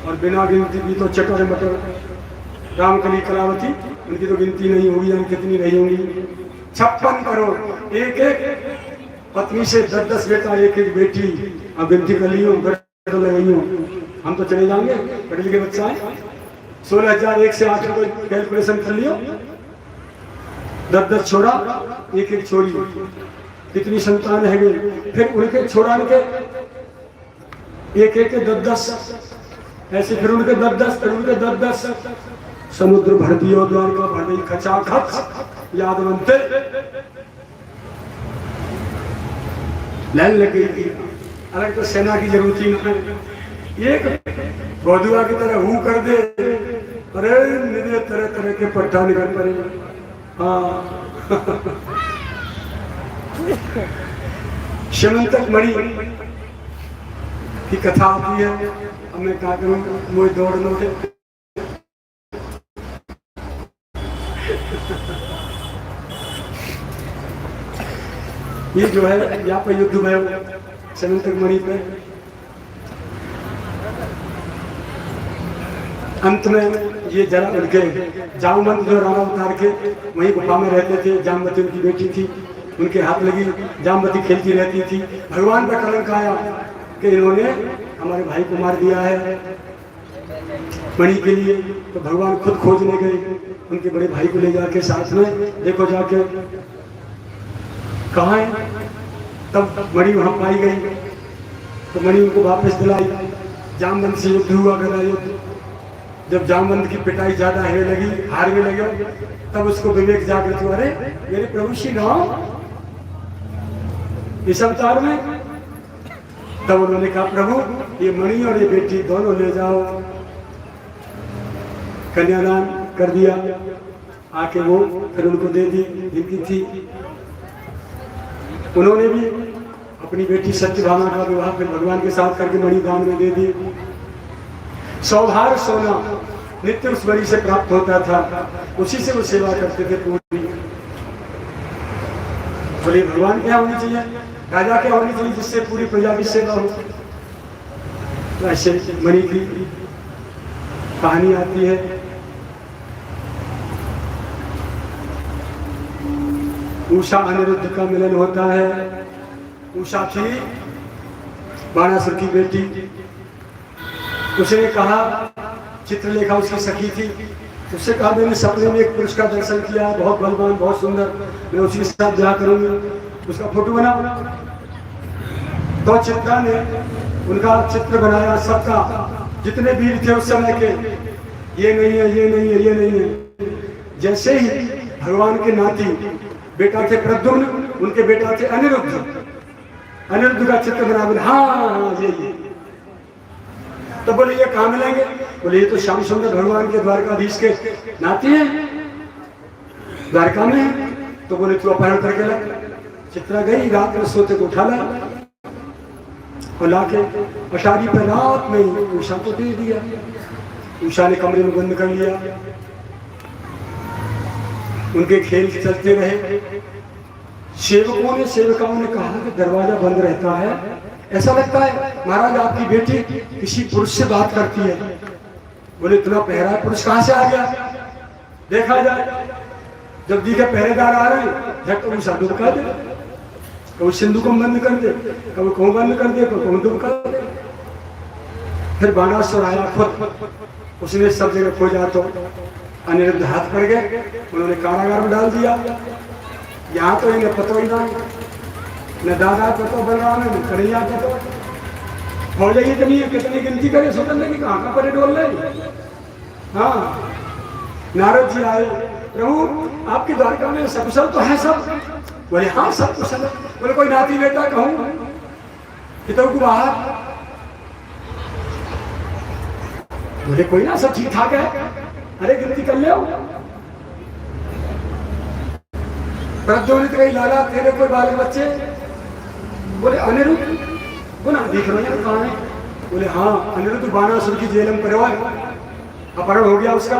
और बिना गिनती की तो चटर मटर रामकली कलावती, उनकी तो गिनती नहीं होगी, हम कितनी रही होंगी। 56 करोड़, एक एक पत्नी से 10-10 बेटा, एक एक बेटी। अब गिनती कर ली हूँ, तो लगाई हूँ, हम तो चले जाएंगे, पढ़े लिखे बच्चा है। 16,001 से 8 को कैलकुलेशन कर लियो, 10-10 छोड़ा, एक एक छोड़ी, कितनी संतान है गई। फिर उनके छोड़ा के एक एक के 10-10, ऐसे फिर उनके 10-10, फिर उनके 10-10, समुद्र भर दियो, द्वारका भर गई खचाखच, यादवंते लाइन लग गई। अलग तो सेना की जरूरत ही नहीं, एक बौद्धुआ की तरह हूँ कर दे, अरे निधे तरह तरह के पट्टा निकल पड़े। हाँ शमंतक मणि की कथा आती है, अब मैं क्या करूँ, मुझे दौड़ लो। ये जो है यहाँ पर युद्ध में शमंतक मणि पे, अंत में ये जरा उड़ गए। जामवंत जो राणा उतार के वहीं गुफा में रहते थे, जामवती उनकी बेटी थी, उनके हाथ लगी, जामवती खेलती रहती थी। भगवान का कलंक आया कि इन्होंने हमारे भाई को मार दिया है मणि के लिए, तो भगवान खुद खोजने गए, उनके बड़े भाई को ले जाके साथ में, देखो जाके कहाँ है। तब मणि वहां पाई गई, तो मणि उनको वापस दिलाई। जामवंत से युद्ध हुआ, गदा युद्ध। जब जामवंत की पिटाई ज्यादा है लगी, हारने लगे, तब उसको विवेक जागृत हुआ, अरे मेरे प्रभु श्री राम इस अवतार में। तब उन्होंने कहा प्रभु ये मणि और ये बेटी दोनों ले जाओ। कन्यादान कर दिया, आके वो फिर उनको दे दी जिनकी थी। उन्होंने भी अपनी बेटी सत्यभामा का विवाह फिर भगवान के साथ करके मणि दान में दे दी। सौभाग्य सोना नित्य उस मणि से प्राप्त होता था, उसी से वो सेवा करते थे पूरी। बोले भगवान क्या होनी चाहिए, राजा क्या होनी चाहिए, जिससे पूरी प्रजा की सेवा हो। तो ऐसे मणि की कहानी आती है। उषा अनिरुद्ध का मिलन होता है। उषा थी बाणासुर की बेटी, उसने कहा, चित्रलेखा उसकी सखी थी, उससे कहा मैंने सपने में एक पुरुष का दर्शन किया, बहुत बलवान, बहुत सुंदर, मैं उसी के साथ ब्याह करूंगी, उसका फोटो बना। तो चित्रा ने उनका चित्र बनाया, सबका जितने वीर थे उस समय के, ये नहीं है, ये नहीं है, ये नहीं है। जैसे ही भगवान के नाती बेटा थे प्रद्युम्न, उनके बेटा थे अनिरुद्ध, अनिरुद्ध का चित्र बना, बोले हाँ ये। तो बोले ये कहाँ मिलेंगे, बोले ये तो श्याम सुंदर भगवान के द्वारकाधीश के नाती हैं, द्वारका में है। तो बोले तू अपहरण करके ला। चित्रा गई, रात में सोते को उठा ला और लाके अटारी पर रात में उषा को दे दिया। उषा ने कमरे में बंद कर लिया। उनके खेल चलते रहे। सेवकों ने, सेवकाओं ने कहा कि दरवाजा बंद रहता है, ऐसा लगता है महाराज आपकी बेटी किसी पुरुष से बात करती है। बोले इतना पहरा पुरुष कहाँ से आ गया, देखा जाए। जब दिखे पहरेदार आ रहे हैं, झट तो उषा दुबका दे, कभी सिंधु को बंद कर दे, कभी कहूँ बंद कर दे, कभी दुबका दे। फिर बाणासुर आया खुद, उसने सब जगह खोजा तो अनिरुद्ध हाथ पड़ गए, उन्होंने कारागार में डाल दिया। यहाँ तो इन्हें पता ही नहीं, न दादा पतो बलराम है, न कन्हैया पतो। हो जाइए कभी कितनी गिनती करे सुन की कहाँ पर डोल रहे। हाँ नारद जी आए, प्रभु आपकी द्वारका में सकुशल तो है सब? बोले हाँ सब कुशल है। बोले कोई नाती बेटा कहूँ पितरों को बाहर? बोले कोई ना सब ठीक ठाक है। अरे गिनती कर ले। प्रद्योनित कही लाला तेरे कोई बाल बच्चे? बोले अनिरुद्ध वो ना देख रहे हैं कहाँ है? बोले हाँ अनिरुद्ध बाणासुर की जेल में परिवार अपहरण हो गया उसका।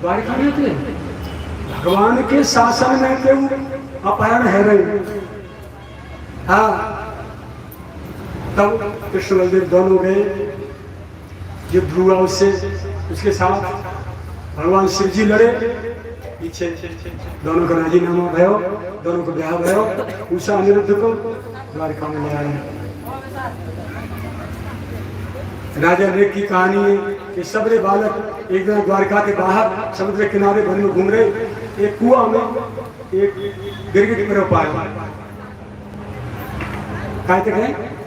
द्वारिका में थे भगवान के शासन में क्यों अपहरण है रहे। हाँ तब कृष्ण बलदेव दोनों गए, युद्ध हुआ उससे, उसके साथ भगवान शिव जी लड़े। पीछे दोनों का राजीनामा भयो, दोनों को ब्याह भयो। उषा अनिरुद्ध को द्वारिका में ले आए। राजा नृग की कहानी है कि सबरे बालक एक दिन द्वारका के बाहर समुद्र किनारे वन में घूम रहे, एक कुआं में एक गिरगिट पर पाया।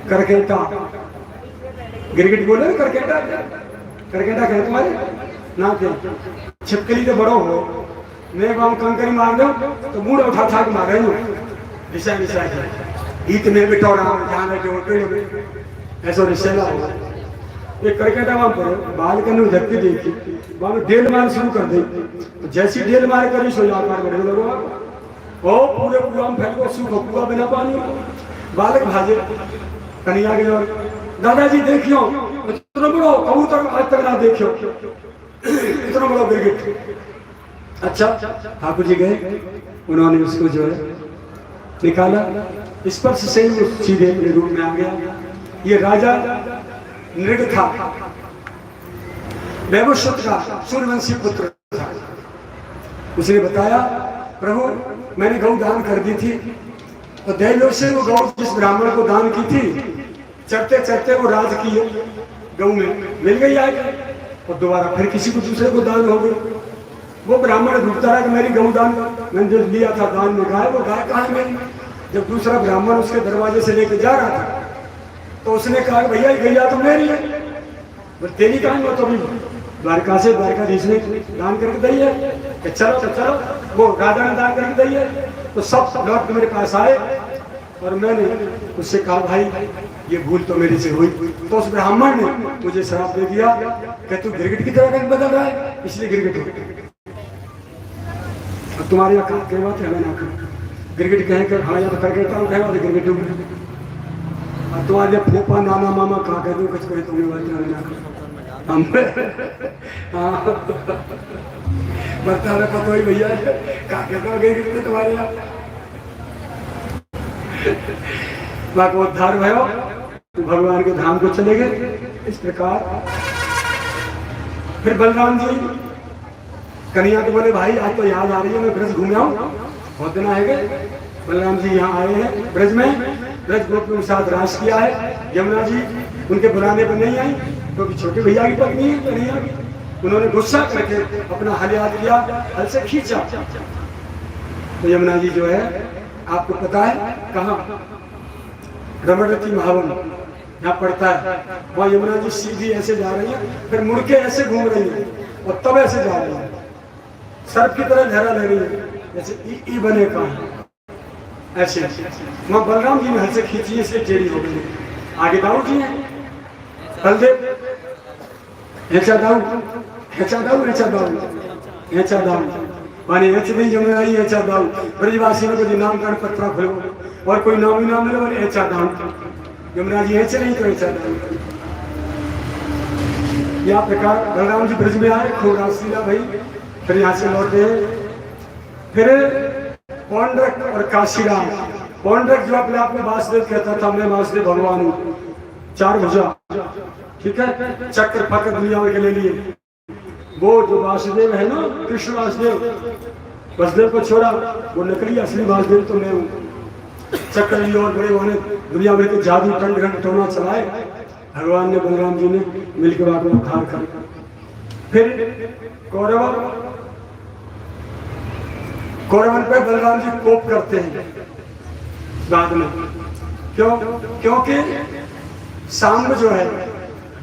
करकेटा, गिरगिट बोले करकेटा, करकेटा कहे तुम्हारे ना के छिपकली तो बड़ो हो, मैं वहां कंकरी मार दो तो मुड़ उठा उठा के मारे विषय विषय ईत में बिटोरा जहाँ बैठे ऐसा रिश्तेला हो। एक करकेटा वहां पर बाल के झटके देखी, वहां में डेल मार शुरू कर दी। तो जैसी डेल मार करी सो आकार बढ़े लोग ओ पूरे कुआ में फैल को सूखो, कुआ बिना पानी। बालक भाजे कन्हैया के और दादाजी देखियो इतना बड़ो कबूतर आज तक ना देखियो, इतना बड़ा गिरगिट। अच्छा ठाकुर जी गए, उन्होंने उसको जो है निकाला, स्पर्श से ही सीधे अपने रूप में आ गया। ये राजा नृग था, वैवस्वत का सूर्यवंशी पुत्र था। उसने बताया प्रभु मैंने गौ दान कर दी थी, तो दैलो से वो गौ जिस ब्राह्मण को दान की थी, चढ़ते चढ़ते वो राज की गौ में मिल गई आगे, और दोबारा फिर किसी को दूसरे को दान हो गई। वो ब्राह्मण ढूंढता रहा कि मेरी गौ दान मैंने जो लिया था दान में गाय, वो गाय कहाँ है मेरी? जब दूसरा ब्राह्मण उसके दरवाजे से लेके जा रहा था तो उसने कहा भैया गैया तो मेरी है, बस तेरी कहाँ है? तो अभी द्वारका से द्वारकाधीश ने दान करके दी है। चलो तो चलो, वो राजा ने दान करके दी है। तो सब लौट के मेरे पास आए और मैंने उससे कहा भाई ये भूल तो मेरे से हुई। तो उस ब्राह्मण ने मुझे श्राप दे दिया कि तू गिरगिट की तरह बदल रहा है, इसलिए गिरगिट हो। तुम्हारे यहाँ कहवा थे हमें ना गिरगिट कहे कर हाँ यहाँ करके कहवा थे गिरगिट और तुम्हारे फूफा नाना मामा कहा कहते कुछ कहे तुम्हें बता रहे पता ही भैया कहा कहता गिरगिट तुम्हारे यहाँ को उद्धार भयो, भगवान के धाम को चले गए। इस प्रकार फिर बलराम जी कन्हैया को बोले भाई आज तो याद आ रही है मैं ब्रज घूम आऊं, बहुत दिन आए गए। बलराम जी यहाँ आए हैं ब्रज में, ब्रज गोपियों के साथ रास किया है। यमुना जी उनके बुलाने पर नहीं आई क्योंकि छोटे भैया की पत्नी है कन्हैया की। उन्होंने गुस्सा करके अपना हल याद किया, हल से खींचा। तो यमुना जी जो है आपको पता है कहाँ रमणवती महावन यहाँ पड़ता है, वहाँ यमुना जी सीधी ऐसे जा रही है, फिर मुड़ के ऐसे घूम रही है और तब ऐसे जा रही है, सर्प की तरह लहरा ले रही है जैसे ई बने का ऐसे। वहाँ बलराम जी ने हल से खींची इसलिए टेढ़ी हो गई। आगे दाऊ जी हैं, बलदेव हेचा दाऊ, हेचा दाऊ, हेचा दाऊ, हेचा दाऊ माने हेच नहीं जमुना ही हेचा दाऊ। ब्रजवासी में कोई नामकरण पत्र खुलो और कोई नाम ही नाम मिले बोले हेचा दाऊ। यमुना जी हेच नहीं तो हेचा दाऊ। यह प्रकार बलराम जी ब्रज में आए, खूब रासलीला भाई, फिर यहाँ से लौटे। फिर पौंड्रक और काशीराम, पौंड्रक जो अपने आप में वासुदेव कहता था मैं वासुदेव भगवान हूँ, चार भुजा, ठीक है, चक्र फक्र दुनिया में के ले लिए। वो जो वासुदेव है ना कृष्ण वासुदेव, वासुदेव को छोड़ा, वो नकली असली वासुदेव तो मैं हूँ। चक्र लिए और बड़े उन्होंने दुनिया में के जादू टंड घंट टोना चलाए, भगवान ने बलराम जी ने मिलकर बात उद्धार कर। फिर कौरवन पे बलराम जी कोप करते हैं बाद में, क्यों? क्योंकि सांब जो है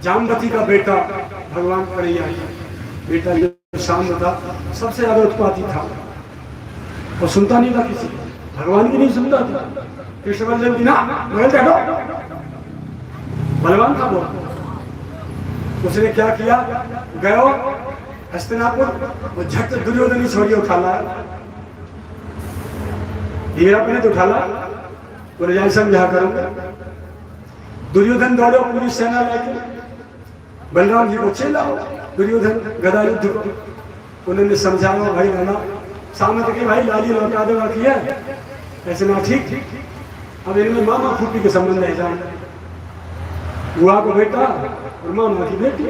जामवती का बेटा भगवान कन्हैया बेटा जो सांब था सबसे ज्यादा उत्पाती था और सुनता नहीं था किसी भगवान की नहीं सुनता था। कृष्ण बलदेव की ना बलवान था वो। उसने क्या किया गयो हस्तिनापुर वो झट दुर्योधन ही छोड़िए उठा ला हीरा पहने तो उठा ला बोले जाए समझा करूंगा। दुर्योधन दौड़ो पूरी सेना लेके बलराम जी को चिल्लाओ दुर्योधन गदा युद्ध को उन्होंने समझाया भाई रहना सामने के भाई लाली लौटा दे बाकी है ऐसे ना ठीक अब इनमें मामा फूटी के संबंध है जान बुआ को बेटा और मामा की बेटी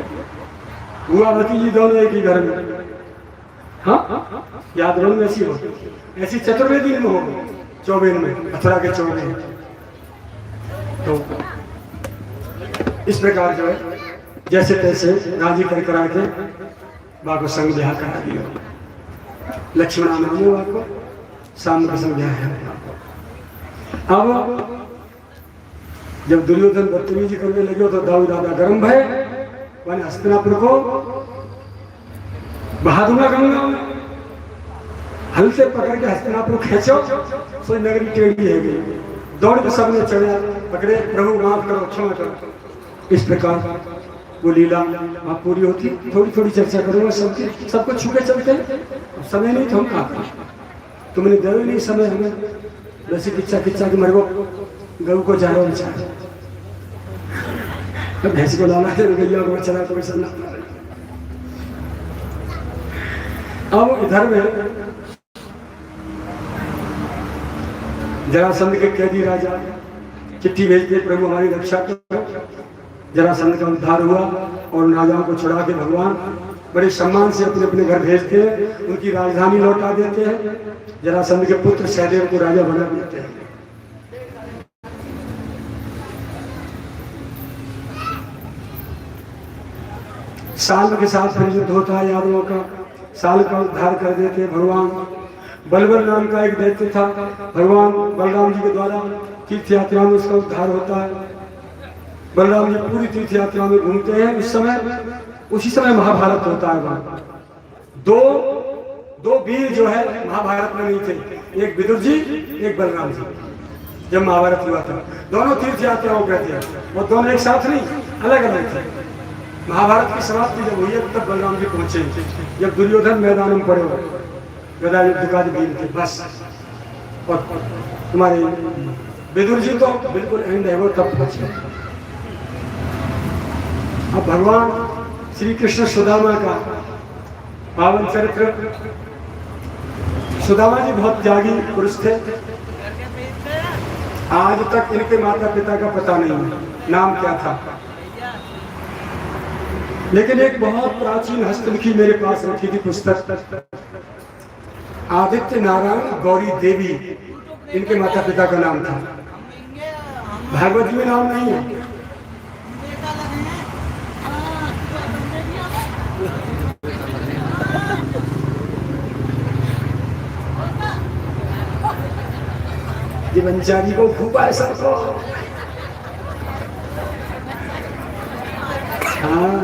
बुआ भतीजी दोनों एक ही घर में। हाँ याद रहो ऐसी हो ऐसी चतुर्वेदी में हो चौबेन में मथुरा के चौबेन। तो इस प्रकार जो है जैसे तैसे राजी कर करा के बाको संग ब्याह करा दिया। लक्ष्मण नाम है बाको शाम का संग ब्याह है। अब जब दुर्योधन बदतमीजी करने लगे तो दाऊ दादा गर्म भय मैंने हस्तिनापुर को बहा दूंगा गंगा में हल से पकड़ के हस्तिनापुर खींचो तो नगरी टेढ़ी है गई दौड़ के सबने चढ़ा पकड़े प्रभु माफ करो क्षमा करो। इस प्रकार वो लीला वहां पूरी होती। थोड़ी थोड़ी चर्चा करूंगा सबकी सबको छूके चलते हैं समय नहीं तो हम कहा तुमने दे नहीं समय हमें वैसे किच्चा किच्चा के मर को गऊ को जा रहा भैंस को लाना है गैया को चला तो वैसा ना। अब इधर में जरासंध के कैदी राजा चिट्ठी भेजते प्रभु हमारी रक्षा करो। जरासंध का उद्धार हुआ और राजाओं को छुड़ा के भगवान बड़े सम्मान से अपने अपने घर भेजते हैं उनकी राजधानी लौटा देते हैं। जरासंध के पुत्र सहदेव को राजा बना देते हैं। साल के साथ फिर युद्ध होता है यादवों का साल का उद्धार कर देते हैं भगवान। बलबल नाम का एक दैत्य था भगवान बलराम जी के द्वारा तीर्थ यात्रा में उसका उद्धार होता है। बलराम जी पूरी तीर्थ यात्रा में घूमते हैं उस समय उसी समय महाभारत होता है। वहां दो वीर जो है महाभारत में नहीं थे एक विदुर जी एक बलराम जी। जब महाभारत हुआ था दोनों तीर्थ यात्राओं पे थे वो दोनों एक साथ नहीं अलग अलग थे। महाभारत की समाप्ति जब हुई है तब बलराम जी पहुंचे जब दुर्योधन मैदान में पड़े हुए गदा युद्ध का वीर थे बस। और तुम्हारे विदुर जी तो बिल्कुल एंड है वो तब पहुंचे। अब भगवान श्री कृष्ण सुदामा का पावन चरित्र। सुदामा जी बहुत त्यागी पुरुष थे। आज तक इनके माता पिता का पता नहीं है नाम क्या था लेकिन एक बहुत प्राचीन हस्तलिखी मेरे पास रखी थी पुस्तक आदित्य नारायण गौरी देवी इनके माता पिता का नाम था। भागवत में नाम नहीं है। जीवनचारी को खूब ऐसा को हाँ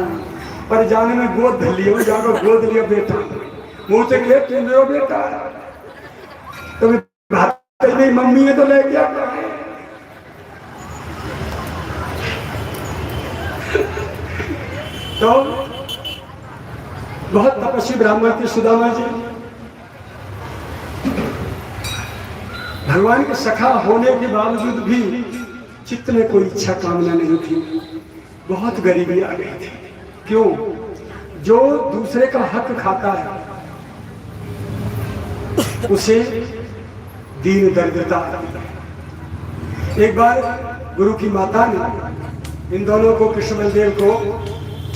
पर जाने में गोद धर लिया जाकर गोद लिया बेटा मुंह से ले तुम लो बेटा तो भाई मम्मी है तो ले गया तो बहुत तपस्वी ब्राह्मण थे सुदामा जी। भगवान के सखा होने के बावजूद भी चित्त में कोई इच्छा कामना नहीं थी। बहुत गरीबी आ गई थी। क्यों? जो दूसरे का हक खाता है उसे दीन दरिद्रता आती है। एक बार गुरु की माता ने इन दोनों को कृष्ण बलदेव को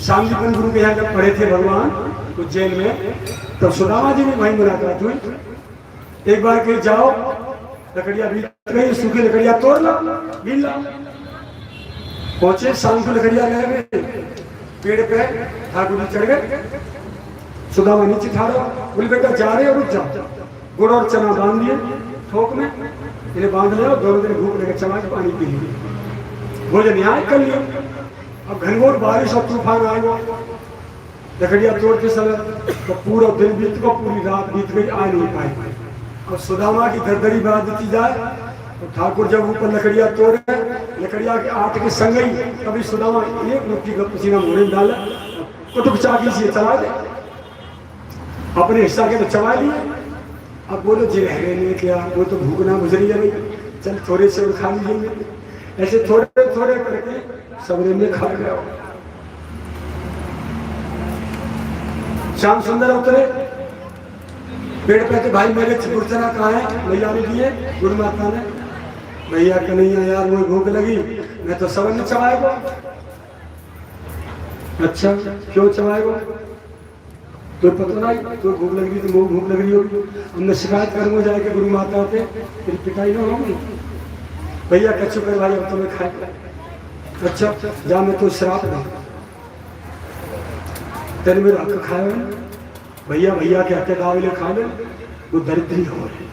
शांतिपन गुरु के यहाँ जब पढ़े थे भगवान उज्जैन में तो सुदामा जी ने वहीं मुलाकात हुई। एक बार कहीं जाओ लकड़ियां भी गई सूखी लकड़ियां तोड़ लो बीन लो। पहुंचे शाम को लकड़ियां ले गए पेड़ पे ठाकुर जी चढ़ गए। सुदामा नीचे ठाड़ो बोले बेटा जा रहे हो रुक जाओ। गुड़ और चना बांध दिए थोक में इन्हें बांध लिया दोनों दिन भूख लगे चना के पानी पी लिए भोजन यहाँ कर लिया। अब घनघोर बारिश और तूफान आएगा, लकड़ियां तोड़ते समय तो पूरा दिन बीत गया, पूरी रात बीत गई, आ नहीं पाई। और सुदामा की दरदरी बढ़ा देती जाए तो ठाकुर जब ऊपर लकड़ियां तोड़े, लकड़ियां के आट के संग ही कभी सुदामा एक मुट्ठी का पसीना मुंह में डाला, कुटुक चाकी से चला दे, अपने हिस्सा के तो चबा लिए। अब बोलो जी रह गए क्या, वो तो भूखना गुजरी है भाई, चल थोड़े से और खा लीजिए। ऐसे थोड़े थोड़े करके सबरे में खा गया। श्याम सुंदर उतरे पेड़ पे, तो भाई मेरे गुरचना कहाँ है, भैया ने दिए गुरु माता ने। भैया कन्हैया यार वो भूख लगी, मैं तो सब ने चबाएगा। अच्छा क्यों चबाएगा, तो पता नहीं, तो भूख लग रही, तो भूख लग रही होगी, हमने शिकायत करूंगा जाके गुरु माता पे, फिर पिटाई ना होगी। भैया कच्चू कर भाई अब तो मैं खाए। अच्छा जा मैं तो श्राप दूं, तेरे मेरा हक खाए भैया, भैया के हक दावले खा ले, वो दरिद्री हो रही।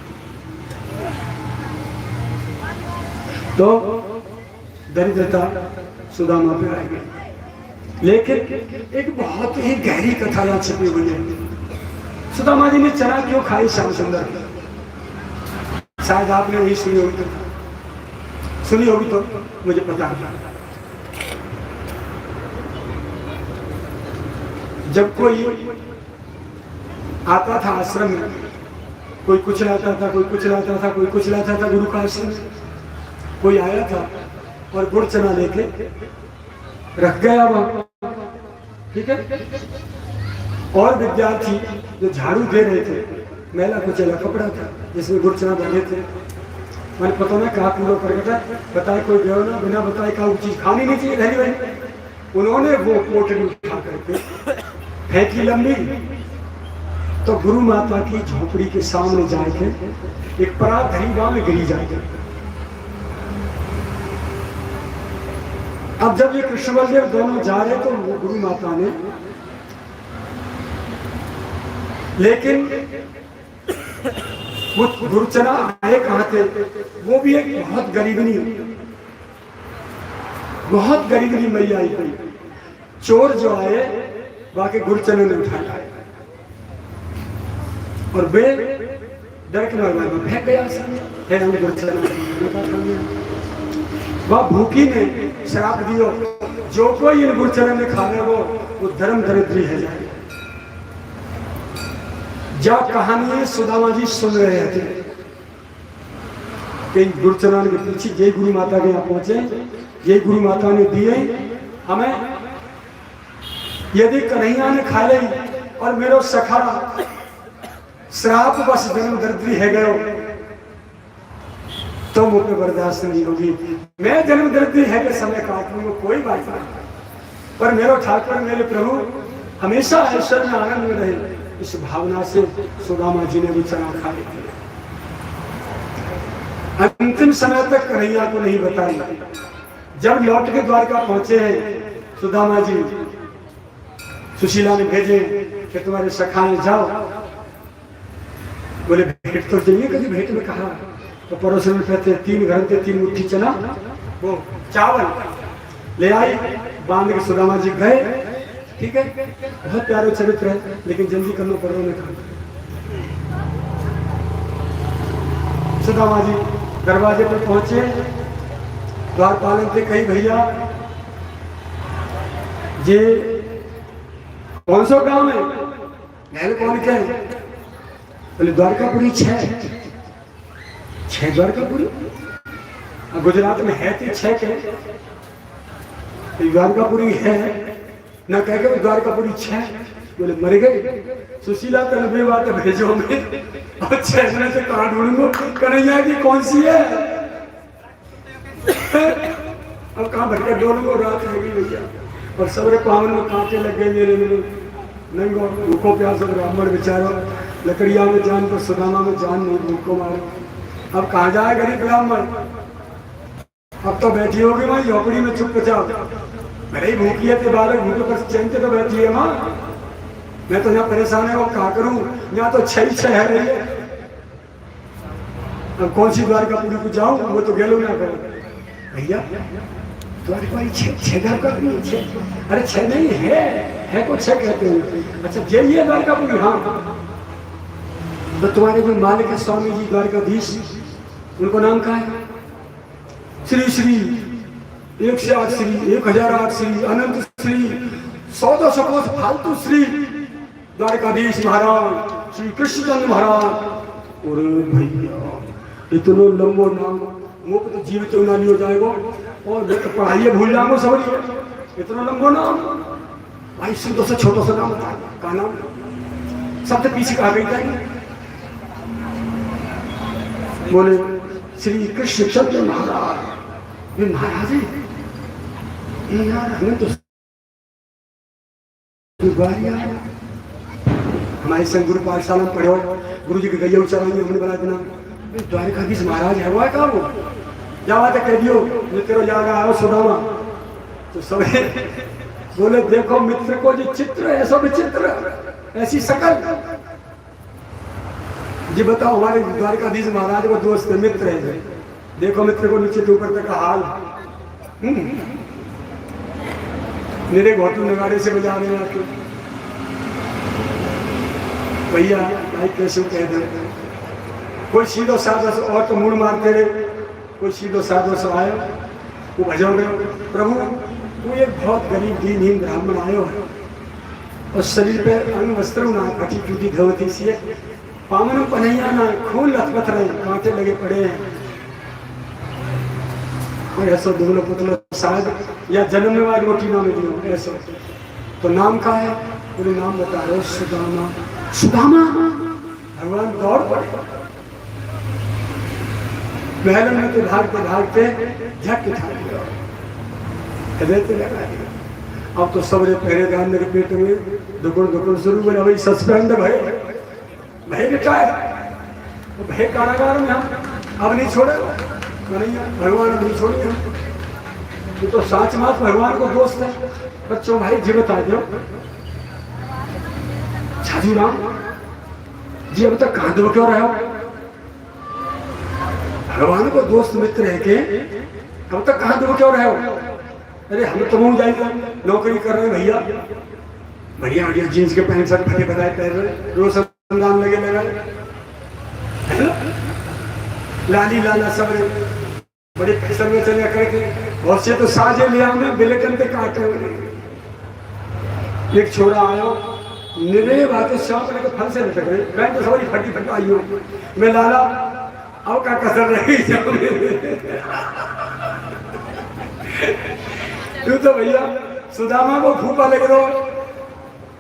तो दरिद्रता सुदामा पे आ गई। लेकिन एक बहुत ही गहरी कथा यहाँ छिपी हुई है। सुदामा जी ने चना क्यों खाई श्याम सुंदर, शायद आपने नहीं सुनी होगी, तो सुनी होगी तो मुझे पता नहीं। जब कोई आता था आश्रम में, कोई कुछ लाता था, कोई कुछ लाता था, कोई कुछ लाता था गुरु का आश्रम। कोई आया था और गुड़ चना लेके रख गया वहां, ठीक है। और विद्यार्थी जो झाड़ू दे रहे थे, मैला कुचैला कपड़ा था जिसमें गुड़ चना बने थे, मैंने पता ना कहा पूरा करके बताए, कोई ना बिना बताए का वो चीज खानी नहीं चाहिए धनी भाई। उन्होंने वो पोटली उठा करके फेंकी लंबी, तो गुरु माता की झोपड़ी के सामने जाके एक परात धरी गांव में गिरी जाएगी। अब जब ये कृष्ण बलदेव दोनों जा रहे तो गुरु माता ने, लेकिन वो गुरुचना आए कहां थे, वो भी एक बहुत गरीबनी मैया आई गई। चोर जो आए बाकी गुरुचने ने उठाया और वे डर के मारे फेंक गया है, हम गुरुचना। वह भूखी ने श्राप दियो, जो कोई इन गुरुचरण में खा वो धर्म दरिद्री है जाए। जब कहानी सुदामा जी सुन रहे थे कि गुरुचरण के पीछे ये गुरु माता के यहाँ पहुंचे, ये गुरु माता ने दिए हमें, यदि कन्हैया ने खा ली और मेरो सखा श्राप बस धर्म दरिद्री है गयो तो मुझे बर्दाश्त नहीं होगी। मैं जन्म दरिद्री है के समय काट लूंगा, कोई बात नहीं, पर मेरा ठाकुर मेरे प्रभु हमेशा ऐश्वर्य में आनंद में रहे, इस भावना से सुदामा जी ने भी चना खा ली। अंतिम समय तक कन्हैया को नहीं बताई। जब लौट के द्वारका पहुंचे हैं सुदामा जी, सुशीला ने भेजे कि तुम्हारे सखा ने जाओ, बोले भेंट तो चाहिए, कभी भेंट में कहा तो पड़ोस में कहते 3 घंटे 3 मुट्ठी चना वो चावल ले आई, बांध के सुदामा जी गए, ठीक है। बहुत प्यारे चरित्र है, लेकिन जल्दी करना पड़ रहा है। सुदामा जी दरवाजे पर पहुंचे, द्वारपाल से कही भैया ये कौन सा गांव है, महल कौन के, बोले द्वारकापुरी 6 द्वारकापुरी, गुजरात में है तो 6 के द्वारकापुरी है ना, कह के द्वारकापुरी 6, बोले मर गए। सुशीला तलबे बात भेजो हमें, और 6 जने से कहाँ ढूंढूंगा, कन्हैया की कौन सी है। अब कहाँ भटके ढूंढूंगा, रात हो गई भैया, और सबरे पावन में कांटे लग गए मेरे में, नहीं भूखो प्यास ब्राह्मण बेचारा, लकड़िया में जान पर सुदामा में जान नहीं, भूखो मारो। अब कहाँ जाए गरीब ब्राह्मण, अब तो बैठी होगी वहां झोपड़ी में चुपचाप, भले ही भूखी है, बालक भूखे पर चैन से तो बैठी है माँ, मैं तो यहाँ परेशान है, वो क्या करूं, यहाँ तो 6 है रही है, अब कौन सी द्वारकापुरी को जाऊं, वो तो गेलो ना करे। भैया तुम्हारे कोई छह घर का नहीं, छह, अरे छह नहीं है को छह कहते हैं। अच्छा ये द्वारकापुरी, हाँ। तो तुम्हारे जो मालिक है स्वामी जी द्वारकाधीश, उनको नाम क्या है? श्री श्री 108 श्री 1008 श्री अनंत श्री 100 कोस फालतू श्री द्वारकाधीश महाराज श्री कृष्णचंद्र महाराज। और भैया इतना लंबो नाम मुझे तो जीवित होना नहीं हो जाएगा, और मैं तो पढ़ाइए भूल जाऊंगा सब। इतना लंबो नाम भाई, शुद्ध से छोटा सा नाम बता का नाम, सबसे पीछे कहा गई जाएंगे। बोले श्री कृष्णचंद्र महाराज। ये महाराज है यार, हमें तो हमारे संग गुरु पाठशाला में पढ़े हो, गुरु जी के गैया उच्चारेंगे, हमने बना देना द्वारकाधीश महाराज है, हुआ क्या वो जावा तो कह दियो मित्रों याद आयो सुदामा। तो सब बोले देखो मित्र को जो चित्र है ऐसा विचित्र, ऐसी शकल। जी बताओ हमारे द्वारकाधीश महाराज को दोस्त है, मित्र है, देखो मित्र को नीचे ऊपर तक का हाल। मेरे घोटू नगाड़े से बजा रहे हैं भैया, भाई कैसे कह दे। कोई सीधो साधो से और तो मुड़ मारते रहे, कोई सीधो साधो से आयो वो भजन गए प्रभु वो एक बहुत गरीब दीनहीन ब्राह्मण आयो है, और शरीर पे अंग वस्त्र ना फटी टूटी धोती सी, पामन पनैया ना खून लथपथ रहे, कांटे लगे पड़े हैं। और ऐसा दुगलो पुतलो शायद या जन्म में वाली रोटी ना मिली हो ऐसा। तो नाम का है, पूरे नाम बता रहे सुदामा। सुदामा भगवान दौड़ पड़े, महल में तो भागते झट उठा लिया, लगा दिया। अब तो सबरे पहरेदार मेरे पेट में दुगुन शुरू हुआ, भाई सस्पेंड भय रिटायर, भय कारागार में हम अब नहीं छोड़े, भगवान अब नहीं छोड़ेंगे। ये तो साच मात भगवान को दोस्त है। बच्चों भाई जी बता दो, साधु राम जी अब तक कहां दो क्यों रहे हो? भगवान को दोस्त मित्र है के अब तक कहां दो क्यों रहे हो? अरे हम तो मुंह जाएगा, नौकरी कर रहे भैया, बढ़िया बढ़िया जीन्स के पैंट शर्ट फटे बनाए पहन रहे, रोज संदान लगे लगाए, लाली लाला सब बड़े फैशन में चले करके, बहुत से तो साजे लिया में बिलकन पे काटे। एक छोरा आया निरे बातें शौक लेकर फल से लटक रहे, मैं तो सवारी फटी फटाई हूँ, मैं लाला अब का कसर रही तू तो भैया सुदामा को फूफा लग रहा,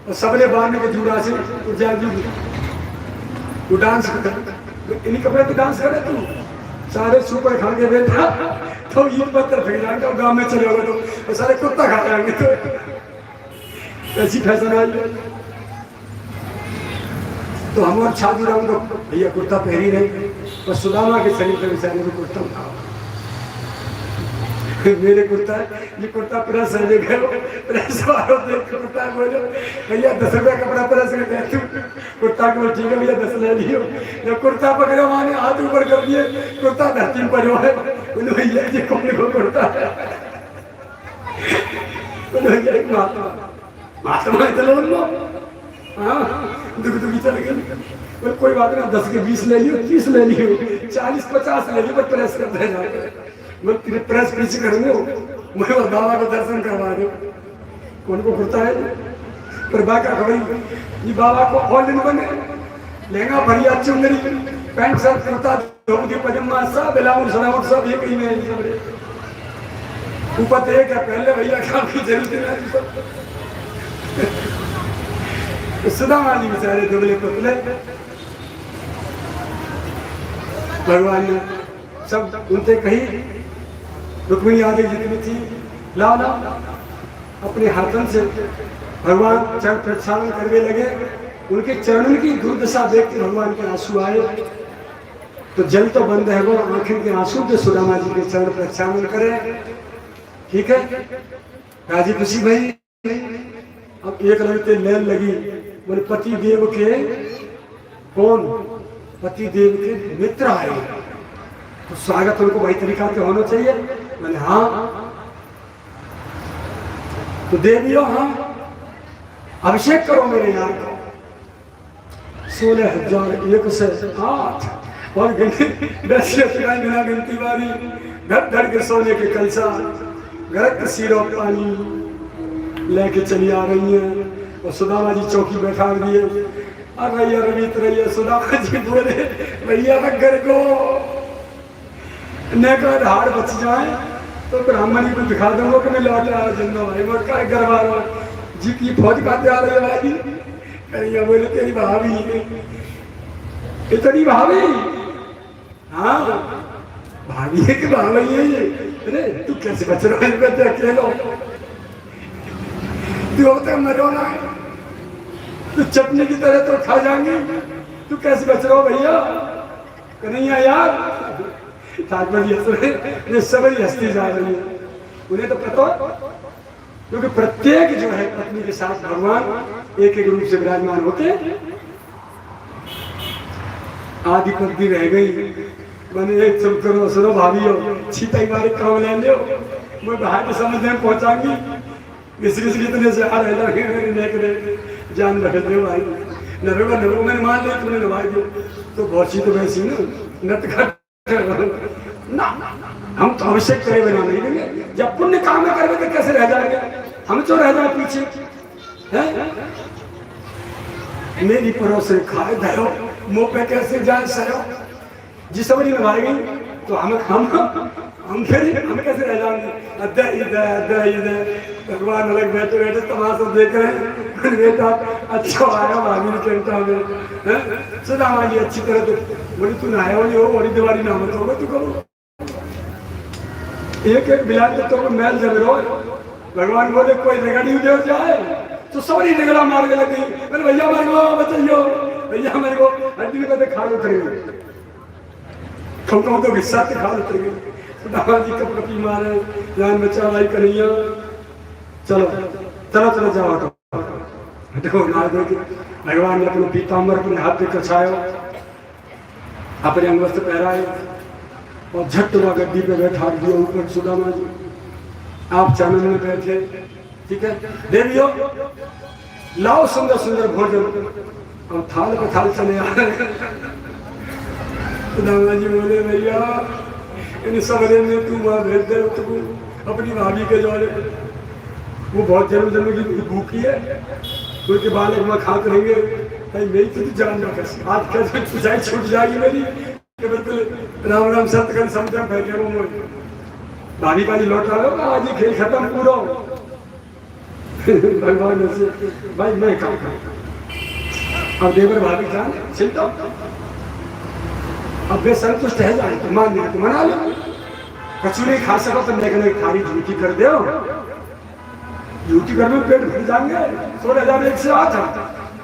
और सबने बांधने के जुड़ा से तू डांस कर, इन्हीं कपड़े पे डांस करे तू, सारे सुपर खा के बैठा तो ये पत्थर फेंक जाएंगे, गाँव में चले होगा तो सारे कुत्ता खा जाएंगे। तो ऐसी फैशन आई। तो हम और छाजू राम को भैया कुर्ता पहरी रहे, और सुदामा के शरीर पे बेचारे को कुर्ता उठाओ, मेरे कुर्ता ये कुर्ता प्रेस है, देखो प्रेस वालों देख कुर्ता बोलो भैया 10 रुपया कपड़ा प्रेस कर दे तू, कुर्ता को ठीक है भैया 10 ले लियो। जब कुर्ता पकड़ो माने हाथ ऊपर कर दिए, कुर्ता धरती में पड़ो है, उन्हें भैया जी कौन को कुर्ता है, उन्हें भैया एक महात्मा चलो लो, हाँ दुखी चल गए, कोई बात नहीं 10 के 20 ले लियो, 30 ले लियो, 40-50 ले लियो, पर प्रेस कर दे जाके मैं प्रेस पीछे करेंगे, मैं और बाबा को दर्शन करवा दो, कौन को कुर्ता है पर बाका खबरी ये बाबा को ऑल इन बने, लहंगा बढ़िया चुंदरी पैंट शर्ट कुर्ता धोती पजामा सब ब्लाउज सराउट सब एक ही में, ऊपर एक है पहले भैया काफी जरूरत है। सुदामा जी बेचारे दुबले पतले, भगवान ने सब उनसे कही, रुक्मिणी आदि जितनी थी लाला अपने हाथों से भगवान चरण प्रक्षालन करने लगे, उनके चरणों की दुर्दशा देख के भगवान के आंसू आए, तो जल तो बंद है वो आंखें के आंसू के सुदामा जी के चरण प्रक्षालन करें, ठीक है राजी खुशी भाई। अब एक लड़के लेन लगी, बोले पति देव के कौन, पति देव के मित्र आए, तो स्वागत उनको वही तरीका से होना चाहिए। मैंने हाँ तो देवियों हाँ अभिषेक करो मेरे यहाँ को 16,108 और बिना गिनती वाली घर धड़ के सोने के कलसा गरक सिरों पानी लेके चली आ रही है। और सुदामा जी चौकी बैठा दिए। अब भैया रवित रहिए सुदामा जी बोले भैया घर को हार बच जाए तो ब्राह्मणी को दिखा दूंगा कि मैं लौट आया जिंदा भाई मैं क्या करवा रहा हूँ जी की फौज खाते आ रही है भाई। करिए बोले तेरी भाभी इतनी भाभी हाँ भाभी है कि भाभी है ये। अरे तू कैसे बच रहा है अकेला तू होता मरो ना तू चटनी की तरह तो खा जाएंगे तू कैसे बच रहा हो भैया कन्हैया यार। सबरी हंसती जा रही है उन्हें तो पता क्योंकि प्रत्येक जो है पत्नी के साथ भगवान एक एक रूप से विराजमान होते। आदि पत्नी रह गई मैंने एक चुप करो सुनो भाभी हो छीता ही मारे काम ले लो मैं बाहर के समझने में पहुंचाऊंगी किसी इतने से आ रहे जान रख दो भाई नरो मैंने मान लिया तुमने नवाई दो तो बहुत सी तो वैसी नट ना हम तो अभिषेक करे बिना नहीं देंगे। जब पुण्य काम में करेंगे तो कैसे रह जाएंगे हम तो रह जाए पीछे है। मेरी परोस से खाए दयो मुंह पे कैसे जाए सरो जिस समझ निभाएगी तो हम फिर हम कैसे रह जाएंगे। भगवान अलग बैठे बैठे तमाशा देख रहे हैं बेटा अच्छा आया भाभी चिंता में सुदामा जी अच्छी तरह तो बोली तू नहाया वाली हो बड़ी दीवारी ना मत होगा तू करो एक एक बिला तो मैल जम रहो। भगवान बोले कोई रगड़ी दे जाए तो सभी रगड़ा मार के लगी मैंने भैया मेरे को बचाइयो भैया मेरे को हड्डी में कहते खा लो करेंगे तो गुस्सा से खा लेते सुदामा जी कप कपी मारे जान बचा भाई कन्हैया चलो चलो चलो जाओ देखो ना देखो भगवान ने अपने पीताम्बर अपने हाथ पे कछायो अपने अंग वस्त्र पहराए और झट हुआ गद्दी पे बैठा दिया ऊपर सुदामा जी आप चरण में बैठे ठीक है। देवियों लाओ सुंदर सुंदर भोजन और थाल पे थाल चले आ रहे। सुदामा जी बोले भैया इन सवरे में तू वहां भेज दे तू अपनी भाभी के द्वारे वो बहुत जन्म की भूखी है उनके बाल में खाते रहेंगे मेरी तो जान रखा आज कैसे पूछाई छूट जाएगी मेरी बिल्कुल राम राम सत्य समुद्र बैठे वो भाभी का लौट रहा होगा आज ही खेल खत्म पूरा भगवान से भाई मैं काम अब देवर भाभी जान चिंता अब वे संतुष्ट है जाए तो मान लिया तो मना लो कछु नहीं खा सको तो लेकिन थारी ड्यूटी कर दो ड्यूटी करने में पेट भर जाएंगे 16,108 था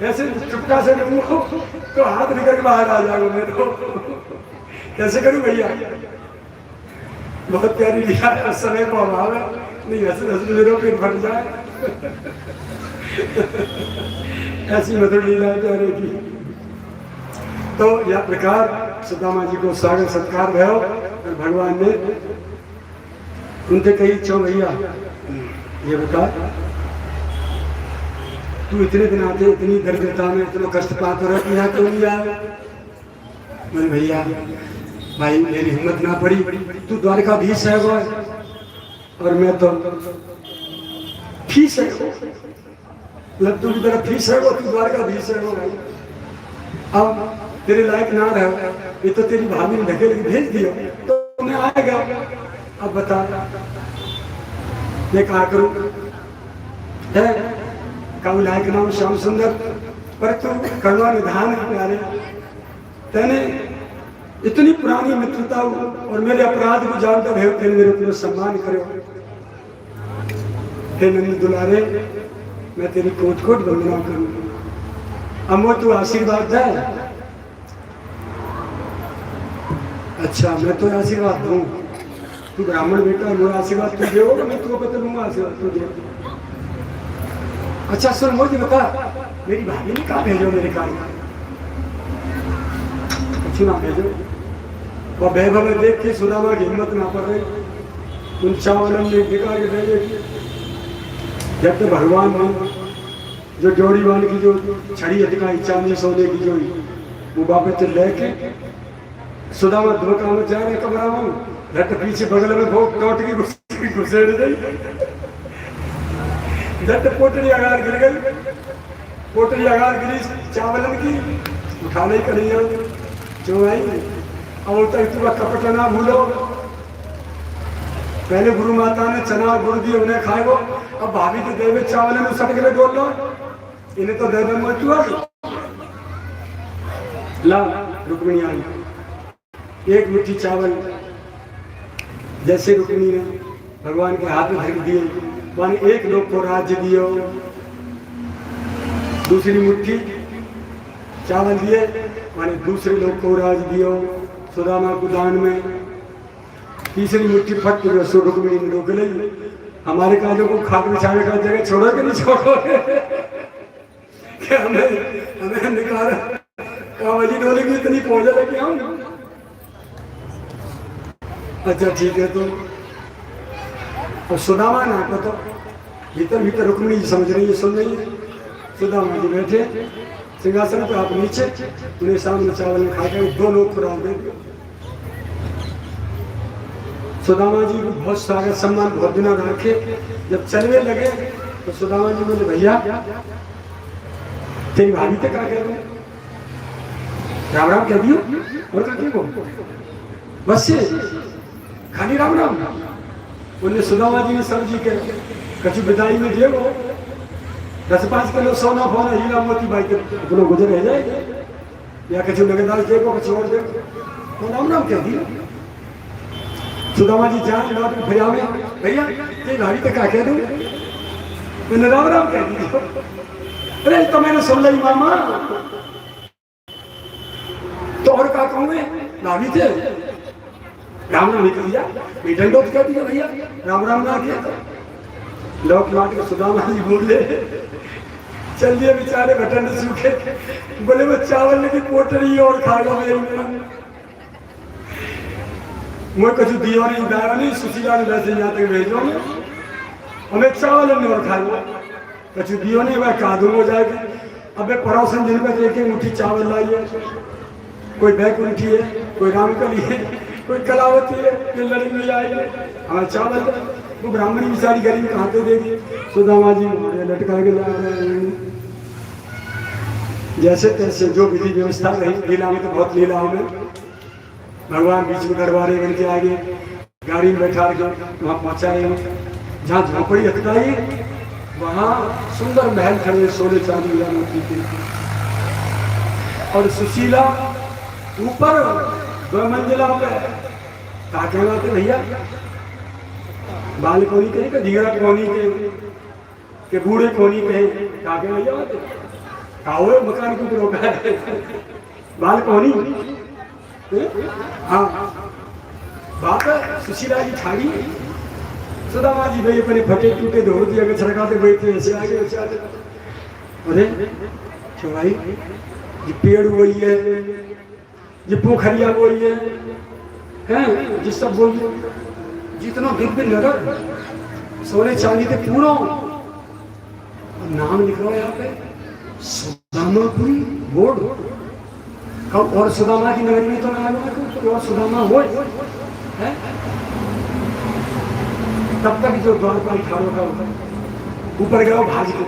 ऐसे चुपका से तो हाथ निकल के बाहर आ जाएगा मैं तो कैसे करूं भैया बहुत प्यारी लिखा है समय को अभाव है नहीं ऐसे मेरे पेट भर जाए ऐसी मधुर लीला प्यारे की। तो यह प्रकार सुदामा जी को स्वागत सत्कार भयो और भगवान ने उनसे कही चो भैया ये बता तू इतने दिन आते इतनी दरिद्रता में इतना कष्ट पाते रहे यहाँ क्यों नहीं आया। मैंने भैया भाई मेरी हिम्मत ना पड़ी तू द्वारकाधीश है वो और मैं तो फीस है लड्डू की तरह फीस है वो तू द्वारकाधीश है वो भाई अब तेरे लायक ना रहे ये तो तेरी भाभी ने ढकेल के भेज दिया तो मैं आएगा। अब बता मैं कहा करूं है कब लायक नाम श्याम सुंदर पर तू कड़वा निधान है प्यारे तेने इतनी पुरानी मित्रता और मेरे अपराध को जानकर है तेने मेरे को सम्मान करो हे नंद दुलारे मैं तेरी कोट कोट वंदना करूंगा अमो तू आशीर्वाद दे। अच्छा मैं तो आशीर्वाद दूं तू ब्राह्मण बेटा मेरा आशीर्वाद तू दे मैं तुझको पता लूंगा आशीर्वाद तू दे। अच्छा सुन मुझे बता मेरी भाभी ने कहा भेजो मेरे कार्य कुछ ना भेजो और वैभव में देख के सुदामा की हिम्मत ना पड़ रही उन चावलों ने निकाल के भेजे जब तो भगवान ने जो जोड़ी वाले की जो छड़ी अधिकाई चांदी सोने की जो वो वापस लेके सुदामा धोखा में जा रहे कमरा में झट पीछे बगल में भोग टोट की घुसेड़ गई, झट पोटली अगार गिर गई, पोटली अगार गिरी चावलन की उठा नहीं करिए जो आई और तक तुम कपट ना भूलो। पहले गुरु माता ने चना गुड़ दिए उन्हें खाए वो, अब भाभी के देवे चावल में सट के बोल लो इन्हें तो दे दे मचुआ ला। रुक्मिणी आई एक मुट्ठी चावल जैसे रुक्मिणी ने भगवान के हाथ में धर दिए, माने एक लोग को राज्य दियो, दूसरी मुट्ठी चावल दिए माने दूसरे लोग को राज दियो सुदामा को दान में, तीसरी मुट्ठी फट के सो रुक्मिणी ने रोक ली। हमारे काजों को खाक बिछाने का जगह छोड़ो कि नहीं छोड़ोगे क्या हमें निकाल कावली डोले की इतनी पहुंचा लेके आऊं। अच्छा ठीक है तो और सुदामा ना को तो भीतर भीतर रुक्मिणी जी समझ रही है, सुन रही है। सुदामा जी बैठे सिंहासन पे, आप नीचे, उन्हें सामने चावल खा के दो लोग खुराक दे दिए। सुदामा जी को बहुत स्वागत सम्मान बहुत दिनों रखे। जब चलने लगे तो सुदामा जी बोले भैया तेरी भाभी तक क्या कह रहे राम राम कह दियो और क्या को बस से खाली राम राम। उन्हें सुदामा जी ने सब्जी के कछु विदाई में दे वो 10-5 किलो सोना फोना हीरा मोती भाई के अपनो गुजर रह जाए या कछु नगदाल दे को कछु और दे तो राम राम कह दियो। सुदामा जी जान लौट के भैया में भैया तेरी भाभी तक क्या कह दूं, मैंने राम राम कह दिया। अरे तो मैंने सुन ली मामा तो और क्या कहूँ भाभी थे राम राम ही कह दिया, डंडो कह दिया भैया राम राम ना किया तो लौट लौट के सुदामा जी बोले चल दिए बेचारे बटन सूखे, बोले वो चावल की पोटरी और खा लो मेरी मैं कुछ दियो नहीं दाया नहीं, सुशीला ने वैसे यहाँ तक भेजो हमें चावल नहीं और खाएगा कुछ दियो नहीं वह कादूम हो जाएगी। अब पड़ोसन दिन में देखे मुट्ठी चावल लाइए, कोई बैकुंठी है, कोई रामकली है, कोई कलावती है, ये लड़ी में आएगी हमें चावल वो ब्राह्मणी बेचारी गरीब कहाँ पे देगी। सुदामा जी लटका के ला रहे हैं जैसे तैसे जो विधि व्यवस्था रही लीला में तो बहुत लीला में भगवान बीच में गढ़वारे बन के आगे गाड़ी में बैठा के वहाँ पहुँचाए, जहाँ झोपड़ी हटकाई वहाँ सुंदर महल खड़े सोने चांदी मोती के, और सुशीला ऊपर 2 मंजिला पे क्या कहना थे भैया बाल कोनी कहे कि धीरा कोनी के बूढ़े कोनी कहे क्या कहना भैया काओ मकान को रोका है बाल कोनी। हाँ बात सुशीला की छाड़ी सुदामा जी भाई अपने फटे टूटे धोती अगर छड़काते बैठे ऐसे आगे वैसे आगे। अरे क्यों भाई ये पेड़ वही है, ये पोखरिया वही है, हैं जिस सब बोल जितना दिव्य नगर सोने चांदी के पूरा नाम लिख रहा है यहाँ पे सुदामापुरी बोर्ड और सुदामा की नगरी में तो ना और सुदामा हो है? तब तक जो द्वारपाल ठाड़ों का ऊपर गया भाज के